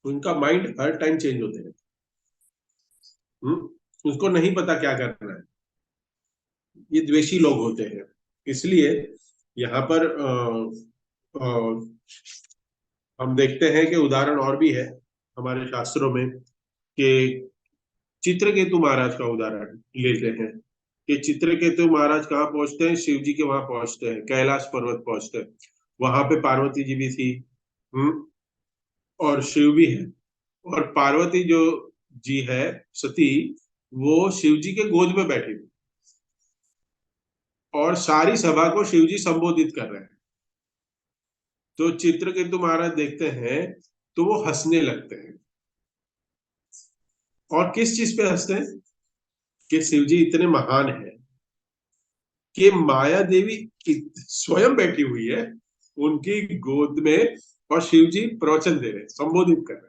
उनका माइंड हर टाइम चेंज होते रहता है। उसको नहीं पता क्या करना है। ये द्वेषी लोग होते हैं। इसलिए यहाँ पर हम देखते हैं कि उदाहरण और भी है हमारे शास्त्रों में, कि चित्रकेतु महाराज का उदाहरण लेते हैं कि चित्रकेतु महाराज कहाँ पहुंचते हैं? शिव जी के वहां पहुंचते हैं, कैलाश पर्वत पहुंचते हैं। वहां पे पार्वती जी भी थी, और शिव भी है। और पार्वती जो जी है, सती, वो शिव जी के गोद में बैठी हुई, और सारी सभा को शिव जी संबोधित कर रहे हैं। तो चित्रकेतु महाराज देखते हैं तो वो हंसने लगते हैं। और किस चीज पे हंसते हैं? कि शिव जी इतने महान हैं कि माया देवी स्वयं बैठी हुई है उनकी गोद में, और शिव जी प्रवचन दे रहे हैं, संबोधित कर रहे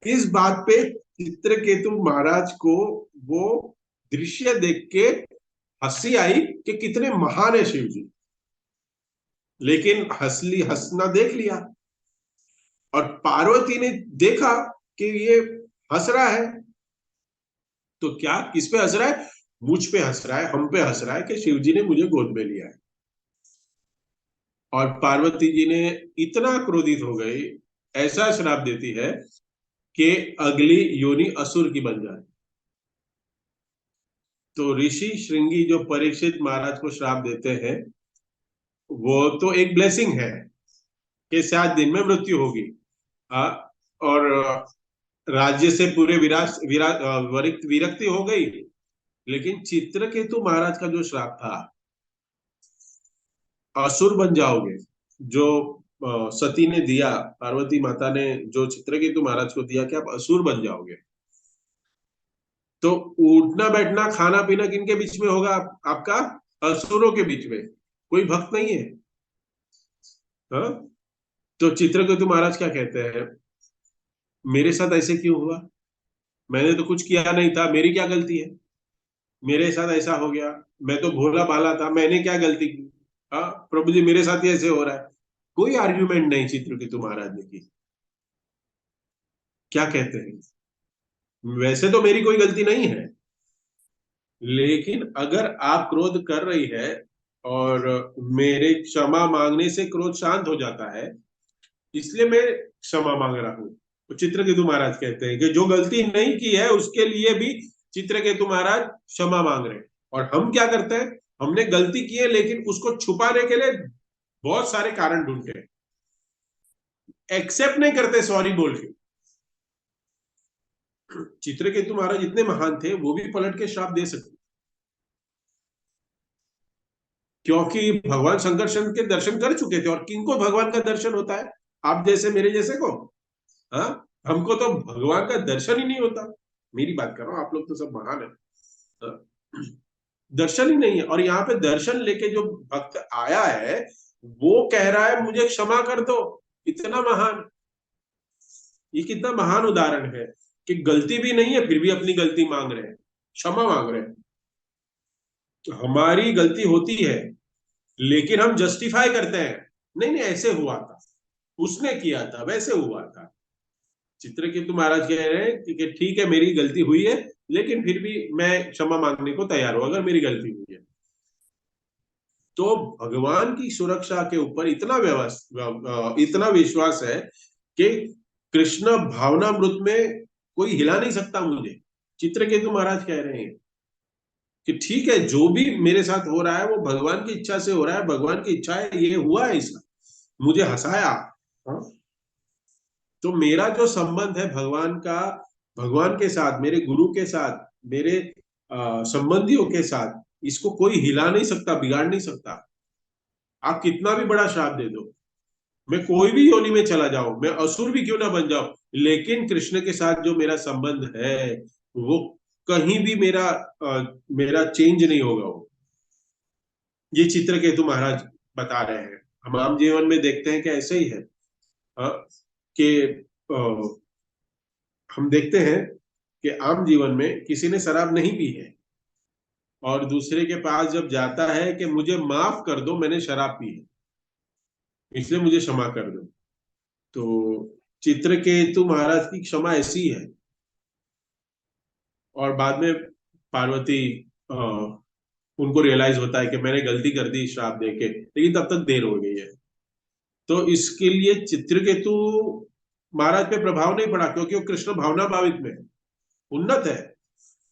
हैं। इस बात पे चित्रकेतु महाराज को वो दृश्य देख के हंसी आई कि कितने महान है शिव जी। लेकिन हंसना देख लिया, और पार्वती ने देखा कि ये हंस रहा है, तो क्या किस पे हंस रहा है? मुझ पे हंस रहा है, हम पे हंस रहा है कि शिव जी ने मुझे गोद में लिया है। और पार्वती जी ने इतना क्रोधित हो गई, ऐसा श्राप देती है कि अगली योनि असुर की बन जाए। तो ऋषि श्रृंगी जो परीक्षित महाराज को श्राप देते हैं, वो तो एक ब्लेसिंग है कि 7 दिन में मृत्यु होगी। आ, और राज्य से पूरे विरक्ति हो गई। लेकिन चित्रकेतु महाराज का जो श्राप था, असुर बन जाओगे, जो सती ने दिया, पार्वती माता ने जो चित्रकेतु महाराज को दिया कि आप असुर बन जाओगे, तो उठना बैठना खाना पीना किनके बीच में होगा? आपका असुरों के बीच में। कोई भक्त नहीं है। हाँ? तो चित्रकेतु महाराज क्या कहते हैं? मेरे साथ ऐसे क्यों हुआ? मैंने तो कुछ किया नहीं था, मेरी क्या गलती है? मेरे साथ ऐसा हो गया, मैं तो भोला भाला था, मैंने क्या गलती की? हाँ, प्रभु जी मेरे साथ ही ऐसे हो रहा है। कोई आर्ग्यूमेंट नहीं चित्रकेतु महाराज ने की। क्या कहते हैं? वैसे तो मेरी कोई गलती नहीं है, लेकिन अगर आप क्रोध कर रही है और मेरे क्षमा मांगने से क्रोध शांत हो जाता है, इसलिए मैं क्षमा मांग रहा हूं। तो चित्रकेतु महाराज कहते हैं कि जो गलती नहीं की है उसके लिए भी चित्रकेतु महाराज क्षमा मांग रहे हैं। और हम क्या करते हैं? हमने गलती की है लेकिन उसको छुपाने के लिए बहुत सारे कारण ढूंढते हैं, एक्सेप्ट नहीं करते सॉरी बोल के। चित्रकेतु महाराज इतने महान थे, वो भी पलट के श्राप दे सकते, क्योंकि भगवान शंकर के दर्शन कर चुके थे। और किनको भगवान का दर्शन होता है? आप जैसे मेरे जैसे को। हाँ, हमको तो भगवान का दर्शन ही नहीं होता। मेरी बात कर रहा हूं, आप लोग तो सब महान है। हाँ? दर्शन ही नहीं है। और यहाँ पे दर्शन लेके जो भक्त आया है, वो कह रहा है मुझे क्षमा कर दो। इतना महान, ये कितना महान उदाहरण है कि गलती भी नहीं है फिर भी अपनी गलती मांग रहे हैं, क्षमा मांग रहे हैं। तो हमारी गलती होती है लेकिन हम जस्टिफाई करते हैं, नहीं नहीं ऐसे हुआ था, उसने किया था, वैसे हुआ था। चित्रकेतु महाराज कह रहे हैं कि ठीक है मेरी गलती हुई है, लेकिन फिर भी मैं क्षमा मांगने को तैयार हूं अगर मेरी गलती हुई है। तो भगवान की सुरक्षा के ऊपर इतना विश्वास है कि कृष्ण भावनामृत में कोई हिला नहीं सकता मुझे। चित्रकेतु महाराज कह रहे हैं कि ठीक है जो भी मेरे साथ हो रहा है वो भगवान की इच्छा से हो रहा है, भगवान की इच्छा है, ये हुआ है, इसका मुझे हंसाया। हाँ? तो मेरा जो संबंध है भगवान का, भगवान के साथ, मेरे गुरु के साथ, मेरे संबंधियों के साथ, इसको कोई हिला नहीं सकता, बिगाड़ नहीं सकता। आप कितना भी बड़ा श्राप दे दो, मैं कोई भी योनि में चला जाऊं, मैं असुर भी क्यों ना बन जाऊं, लेकिन कृष्ण के साथ जो मेरा संबंध है वो कहीं भी मेरा चेंज नहीं होगा। वो ये चित्रकेतु महाराज बता रहे हैं। हम आम जीवन में देखते हैं कि ऐसे ही है। कि हम देखते हैं कि आम जीवन में किसी ने शराब नहीं पी है और दूसरे के पास जब जाता है कि मुझे माफ कर दो, मैंने शराब पी है इसलिए मुझे क्षमा कर दो, तो चित्रकेतु महाराज की क्षमा ऐसी है। और बाद में पार्वती उनको रियलाइज होता है कि मैंने गलती कर दी श्राप देके, लेकिन तब तक देर हो गई है। तो इसके लिए चित्रकेतु महाराज पे प्रभाव नहीं पड़ा क्योंकि वो कृष्ण भावना भावित में है, उन्नत है।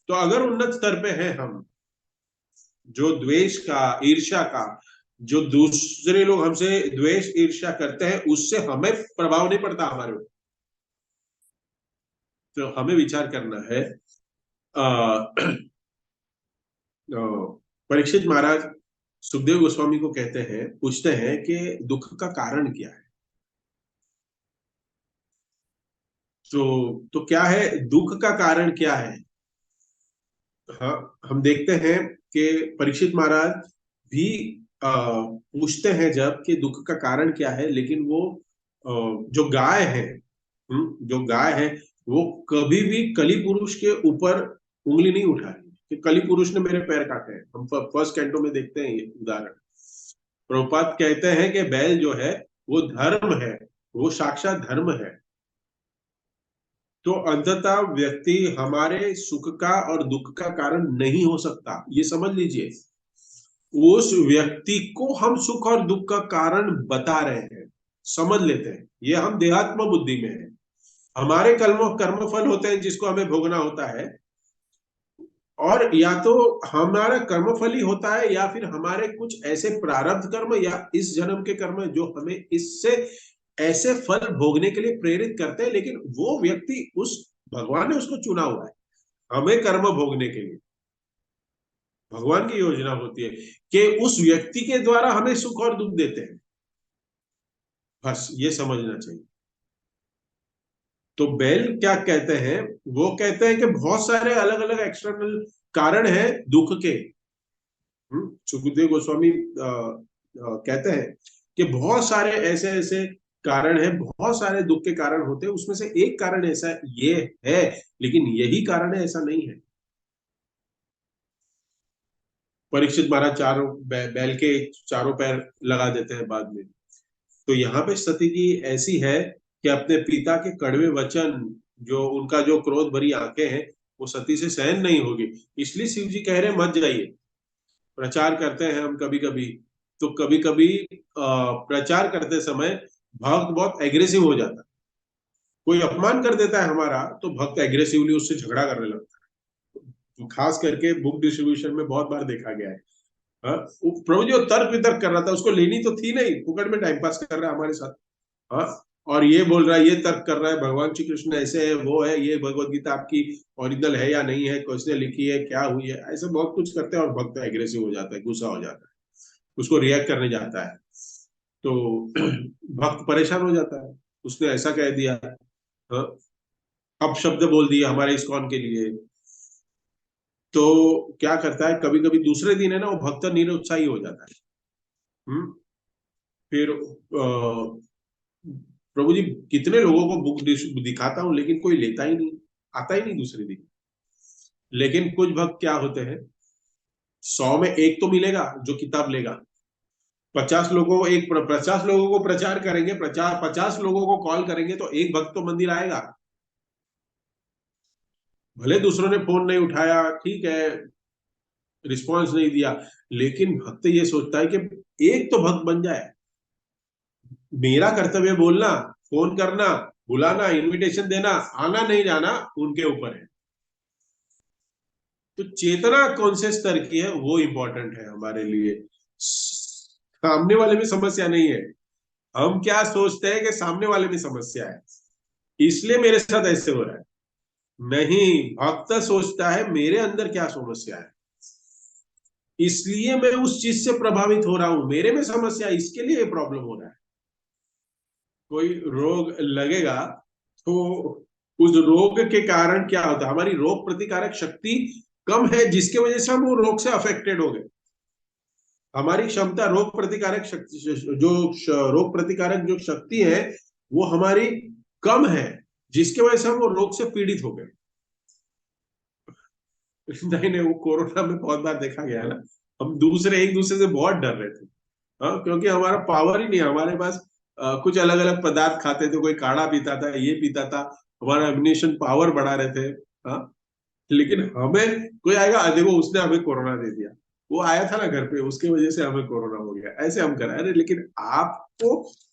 तो अगर उन्नत स्तर पे है हम, जो द्वेष का, ईर्ष्या का, जो दूसरे लोग हमसे द्वेष ईर्ष्या करते हैं उससे हमें प्रभाव नहीं पड़ता हमारे ऊपर। तो हमें विचार करना है। अ, परीक्षित महाराज सुखदेव गोस्वामी को कहते हैं, पूछते हैं कि दुख का कारण क्या है। तो क्या है दुख का कारण क्या है। हाँ, हम देखते हैं कि परीक्षित महाराज भी पूछते हैं जब कि दुख का कारण क्या है, लेकिन वो जो गाय है, जो गाय है, वो कभी भी कली पुरुष के ऊपर उंगली नहीं उठाई कि कली पुरुष ने मेरे पैर काटे हैं। हम फर्स्ट कैंटो में देखते हैं ये उदाहरण। प्रभुपाद कहते हैं कि बैल जो है वो धर्म है, वो साक्षात धर्म है। तो अंततः व्यक्ति हमारे सुख का और दुख का कारण नहीं हो सकता, ये समझ लीजिए। उस व्यक्ति को हम सुख और दुख का कारण बता रहे हैं, समझ लेते हैं, ये हम देहात्म बुद्धि में है। हमारे कर्म फल होते हैं जिसको हमें भोगना होता है, और या तो हमारा कर्मफल ही होता है या फिर हमारे कुछ ऐसे प्रारब्ध कर्म या इस जन्म के कर्म जो हमें इससे ऐसे फल भोगने के लिए प्रेरित करते हैं। लेकिन वो व्यक्ति उस भगवान ने उसको चुना हुआ है हमें कर्म भोगने के लिए। भगवान की योजना होती है कि उस व्यक्ति के द्वारा हमें सुख और दुख देते हैं, बस ये समझना चाहिए। तो बेल क्या कहते हैं, वो कहते हैं कि बहुत सारे अलग अलग एक्सटर्नल कारण हैं दुख के। सुखदेव गोस्वामी कहते हैं कि बहुत सारे ऐसे ऐसे कारण है, बहुत सारे दुख के कारण होते हैं, उसमें से एक कारण ऐसा ये है, लेकिन यही कारण है ऐसा नहीं है। परीक्षित महाराज चारों बैल के चारों पैर लगा देते हैं बाद में। तो यहाँ पे स्थिति की ऐसी है कि अपने पिता के कड़वे वचन, जो उनका जो क्रोध भरी आंखें हैं, वो सती से सहन नहीं होगी। इसलिए शिव जी कह रहे हैं मत जाइए। प्रचार करते हैं हम कभी कभी, तो कभी कभी प्रचार करते समय भक्त बहुत एग्रेसिव हो जाता है। कोई अपमान कर देता है हमारा तो भक्त एग्रेसिवली उससे झगड़ा करने लगता है। खास करके बुक डिस्ट्रीब्यूशन में बहुत बार देखा गया है। हाँ, प्रभु जी वो तर्क वितर्क कर रहा था, उसको लेनी तो थी नहीं, फुकट में टाइम पास कर रहा है हमारे साथ। हाँ, और ये बोल रहा है, ये तर्क कर रहा है, भगवान श्री कृष्ण ऐसे है, वो है, ये भगवत गीता आपकी ओरिजिनल है या नहीं है, किसने लिखी है, क्या हुई है, ऐसे बहुत कुछ करते हैं। और भक्त एग्रेसिव हो जाता है, गुस्सा हो जाता है, उसको रिएक्ट करने जाता है। तो भक्त परेशान हो जाता है, उसने ऐसा कह दिया, हाँ, अपशब्द बोल दिया हमारे इस्कॉन के लिए। तो क्या करता है, कभी कभी दूसरे दिन है ना वो भक्त निरुत्साही हो जाता है। हम्म फिर प्रभु जी कितने लोगों को बुक दिखाता हूं लेकिन कोई लेता ही नहीं, आता ही नहीं दूसरे दिन। लेकिन कुछ भक्त क्या होते हैं, 100 में एक तो मिलेगा जो किताब लेगा। 50 लोगों को प्रचार करेंगे, 50 लोगों को कॉल करेंगे तो एक भक्त तो मंदिर आएगा। भले दूसरों ने फोन नहीं उठाया, ठीक है, रिस्पॉन्स नहीं दिया, लेकिन भक्त ये सोचता है कि एक तो भक्त बन जाए। मेरा कर्तव्य बोलना, फोन करना, बुलाना, इनविटेशन देना, आना नहीं जाना उनके ऊपर है। तो चेतना कौन से स्तर की है वो इंपॉर्टेंट है हमारे लिए। सामने वाले में समस्या नहीं है, हम क्या सोचते हैं कि सामने वाले में समस्या है इसलिए मेरे साथ ऐसे हो रहा है। नहीं, भक्त सोचता है मेरे अंदर क्या समस्या है, इसलिए मैं उस चीज से प्रभावित हो रहा हूं, मेरे में समस्या है, इसके लिए प्रॉब्लम हो रहा है। कोई रोग लगेगा तो उस रोग के कारण क्या होता है, हमारी रोग प्रतिकारक शक्ति कम है, जिसके वजह से हम वो रोग से अफेक्टेड हो गए। हमारी क्षमता रोग प्रतिकारक शक्ति, रोग प्रतिकारक जो शक्ति है वो हमारी कम है, जिसके वजह से हम वो रोग से पीड़ित हो गए। नहीं नहीं, वो कोरोना में बहुत बार देखा गया है ना, हम एक दूसरे से बहुत डर रहे थे। हाँ, क्योंकि हमारा पावर ही नहीं है हमारे पास। कुछ अलग अलग पदार्थ खाते थे, कोई काढ़ा पीता था, ये पीता था, हमारा इम्यूनेशन पावर बढ़ा रहे थे। हाँ, लेकिन हमें कोई आएगा, देखो उसने हमें कोरोना दे दिया, वो आया था ना घर पे, उसके वजह से हमें कोरोना हो गया, ऐसे हम करें। अरे लेकिन आपको,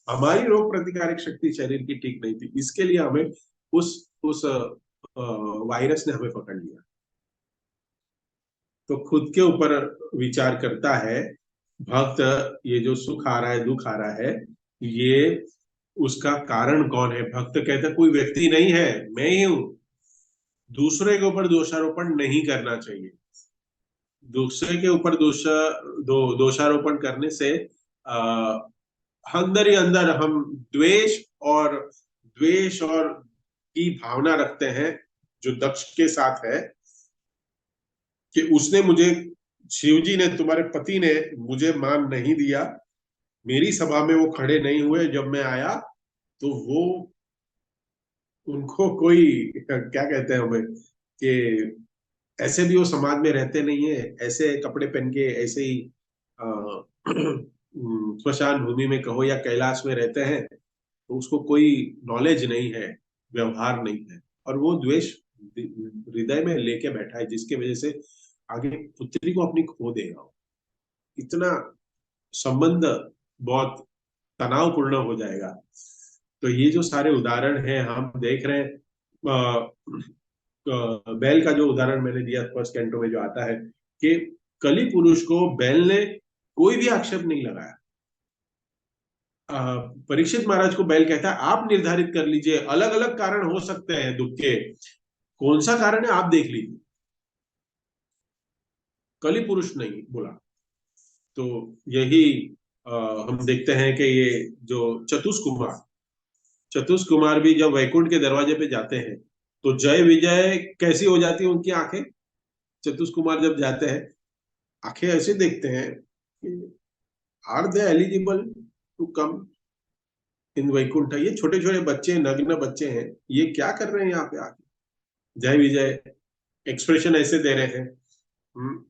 हमारी रोग प्रतिकारक शक्ति शरीर की ठीक नहीं थी, इसके लिए हमें उस वायरस ने हमें पकड़ लिया। तो खुद के ऊपर विचार करता है भक्त, ये जो सुख आ रहा है, दुख आ रहा है, ये उसका कारण कौन है। भक्त कहता है कोई व्यक्ति नहीं है, मैं ही हूं। दूसरे के ऊपर दोषारोपण नहीं करना चाहिए। दूसरे के ऊपर दोषारोपण करने से आ, अंदर ही अंदर हम द्वेष और की भावना रखते हैं, जो दक्ष के साथ है, कि उसने मुझे, शिव जी ने, तुम्हारे पति ने मुझे मान नहीं दिया, मेरी सभा में वो खड़े नहीं हुए जब मैं आया, तो वो, उनको कोई क्या कहते हैं हमें, कि ऐसे भी वो समाज में रहते नहीं है, ऐसे कपड़े पहन के ऐसे ही स्मशान भूमि में कहो या कैलाश में रहते हैं, तो उसको कोई नॉलेज नहीं है, व्यवहार नहीं है, और वो द्वेष हृदय में लेके बैठा है, जिसके वजह से आगे पुत्री को अपनी खो देगा। इतना संबंध बहुत तनावपूर्ण हो जाएगा। तो ये जो सारे उदाहरण हैं हम देख रहे हैं। बैल का जो उदाहरण मैंने दिया फर्स्ट कैंटो में जो आता है, कि कली पुरुष को बैल ने कोई भी आक्षेप नहीं लगाया। परीक्षित महाराज को बैल कहता है आप निर्धारित कर लीजिए, अलग अलग कारण हो सकते हैं दुख के, कौन सा कारण है आप देख लीजिए। कली पुरुष नहीं बोला। तो यही हम देखते हैं कि ये जो चतुष कुमार भी जब वैकुंठ के दरवाजे पे जाते हैं, तो जय विजय कैसी हो जाती है उनकी आंखें। चतुष कुमार जब जाते हैं, आंखें ऐसे देखते हैं कि are they eligible to come in Vaikunth, ये छोटे छोटे बच्चे, नग्न बच्चे हैं, ये क्या कर रहे हैं यहाँ पे आके। जय विजय एक्सप्रेशन ऐसे दे रहे हैं। हम्म,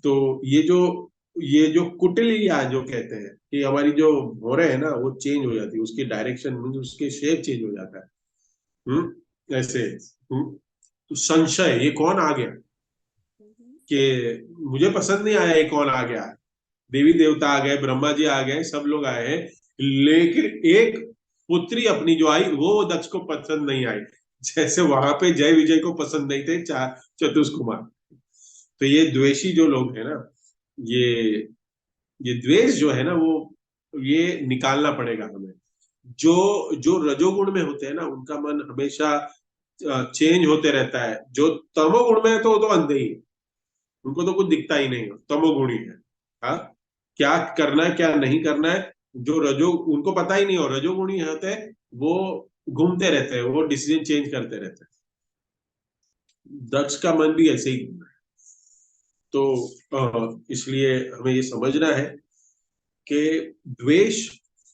तो ये जो कुटिलिया जो कहते हैं, कि हमारी जो भौरे है ना वो चेंज हो जाती है, उसकी डायरेक्शन मीन उसके शेप चेंज हो जाता है। ऐसे। तो संशय, ये कौन आ गया, कि मुझे पसंद नहीं आया, ये कौन आ गया। देवी देवता आ गए, ब्रह्मा जी आ गए, सब लोग आए हैं, लेकिन एक पुत्री अपनी जो आई वो दक्ष को पसंद नहीं आई, जैसे वहां पे जय विजय को पसंद नहीं थे चतुष कुमार। तो ये द्वेषी जो लोग हैं ना, ये ये द्वेष जो है ना, वो ये निकालना पड़ेगा हमें। जो जो रजोगुण में होते हैं ना, उनका मन हमेशा चेंज होते रहता है। जो तमोगुण में है तो वो तो अंधे ही है, उनको तो कुछ दिखता ही नहीं है, तमोगुणी है। हाँ, क्या करना है क्या नहीं करना है, जो रजो उनको पता ही नहीं हो, रजोगुणी होते हैं वो घूमते रहते हैं, वो डिसीजन चेंज करते रहते हैं। दक्ष का मन भी ऐसे ही घूमना है। तो इसलिए हमें ये समझना है कि द्वेष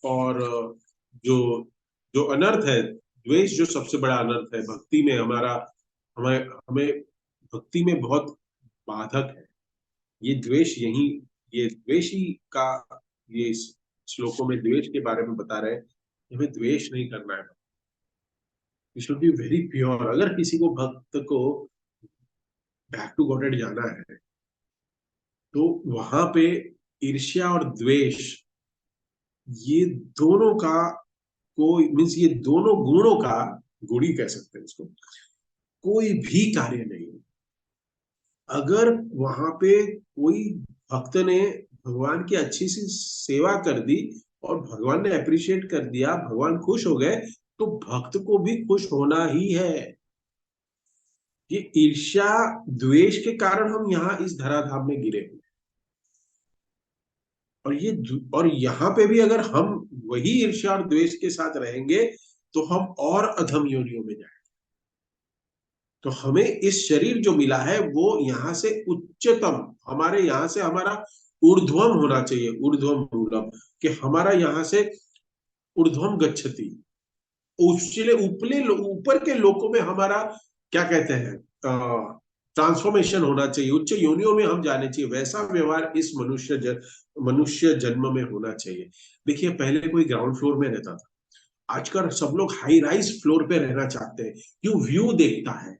और जो जो अनर्थ है, द्वेष जो सबसे बड़ा अनर्थ है भक्ति में हमारा, हमें हमें भक्ति में बहुत बाधक है। ये द्वेष यही, ये द्वेष ही का, ये इस श्लोकों में द्वेष के बारे में बता रहे हैं। हमें द्वेष नहीं करना है, we should be very pure. अगर किसी को भक्त को बैक टू गॉडेड जाना है, तो वहां पे ईर्ष्या और द्वेष, ये दोनों का कोई मीन्स, ये दोनों गुणों का, गुणी कह सकते हैं इसको, कोई भी कार्य नहीं है। अगर वहां पे कोई भक्त ने भगवान की अच्छी सी सेवा कर दी और भगवान ने अप्रिशिएट कर दिया, भगवान खुश हो गए, तो भक्त को भी खुश होना ही है। ये ईर्ष्या द्वेष के कारण हम यहाँ इस धराधाम में गिरे हुए। और यहाँ पे भी अगर हम वही ईर्ष्या और द्वेष के साथ रहेंगे, तो हम और अधम योनियों में जाएंगे। तो हमें इस शरीर जो मिला है वो यहाँ से उच्चतम, हमारे यहाँ से हमारा ऊर्ध्वम होना चाहिए, ऊर्ध्वम मूलम, कि हमारा यहाँ से ऊर्ध्वम गच्छति, उसके उपले ऊपर के लोकों में हमारा क्या कहते हैं, ट्रांसफॉर्मेशन होना चाहिए, उच्च योनियों में हम जाने चाहिए। वैसा व्यवहार इस मनुष्य जन्म में होना चाहिए। देखिए, पहले कोई ग्राउंड फ्लोर में रहता था, आजकल सब लोग हाई राइज फ्लोर पे रहना चाहते हैं, क्यों, व्यू देखता है।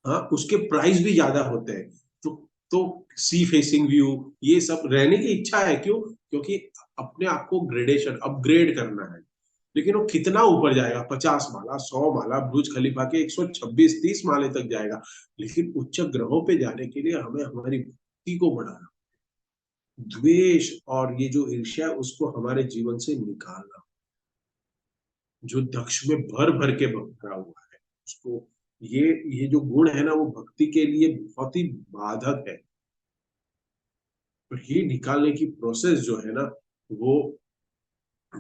हाँ, उसके प्राइस भी ज्यादा होते हैं। तो सी फेसिंग व्यू, ये सब रहने की इच्छा है, क्यों, क्योंकि अपने आप को ग्रेडेशन अपग्रेड करना है। लेकिन वो कितना ऊपर जाएगा, 50 माला, 100 माला, बुर्ज खलीफा के 126-130 माले तक जाएगा। लेकिन उच्च ग्रहों पे जाने के लिए हमें हमारी भक्ति को बढ़ाना, द्वेष और ये जो ईर्ष्या, उसको हमारे जीवन से निकालना, जो दक्ष में भर भर के भरा हुआ है। उसको ये जो गुण है ना वो भक्ति के लिए बहुत ही बाधक है। और ये निकालने की प्रोसेस जो है ना वो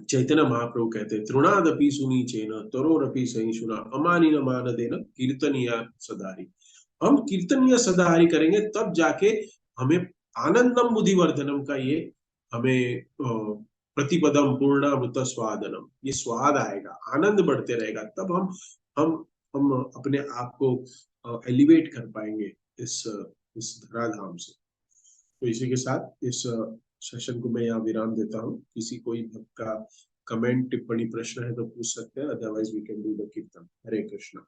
चैतन्य महाप्रभु कहते हैं, तृणादपि सुनीचेन तरोरपि सहिष्णुना अमानिन मानदेन कीर्तनीय सदारी। हम कीर्तनीय सदारी करेंगे तब जाके हमें आनंदम बुद्धिवर्धनम का ये हमें प्रतिपदम पूर्णामृत स्वादनम ये स्वाद आएगा, आनंद बढ़ते रहेगा, तब हम अपने आप को एलिवेट कर पाएंगे इस धराधाम से। तो इसी के साथ इस सेशन को मैं यहाँ विराम देता हूँ। किसी कोई भक्त का कमेंट टिप्पणी प्रश्न है तो पूछ सकते हैं, otherwise we can do the kirtan. Hare Krishna.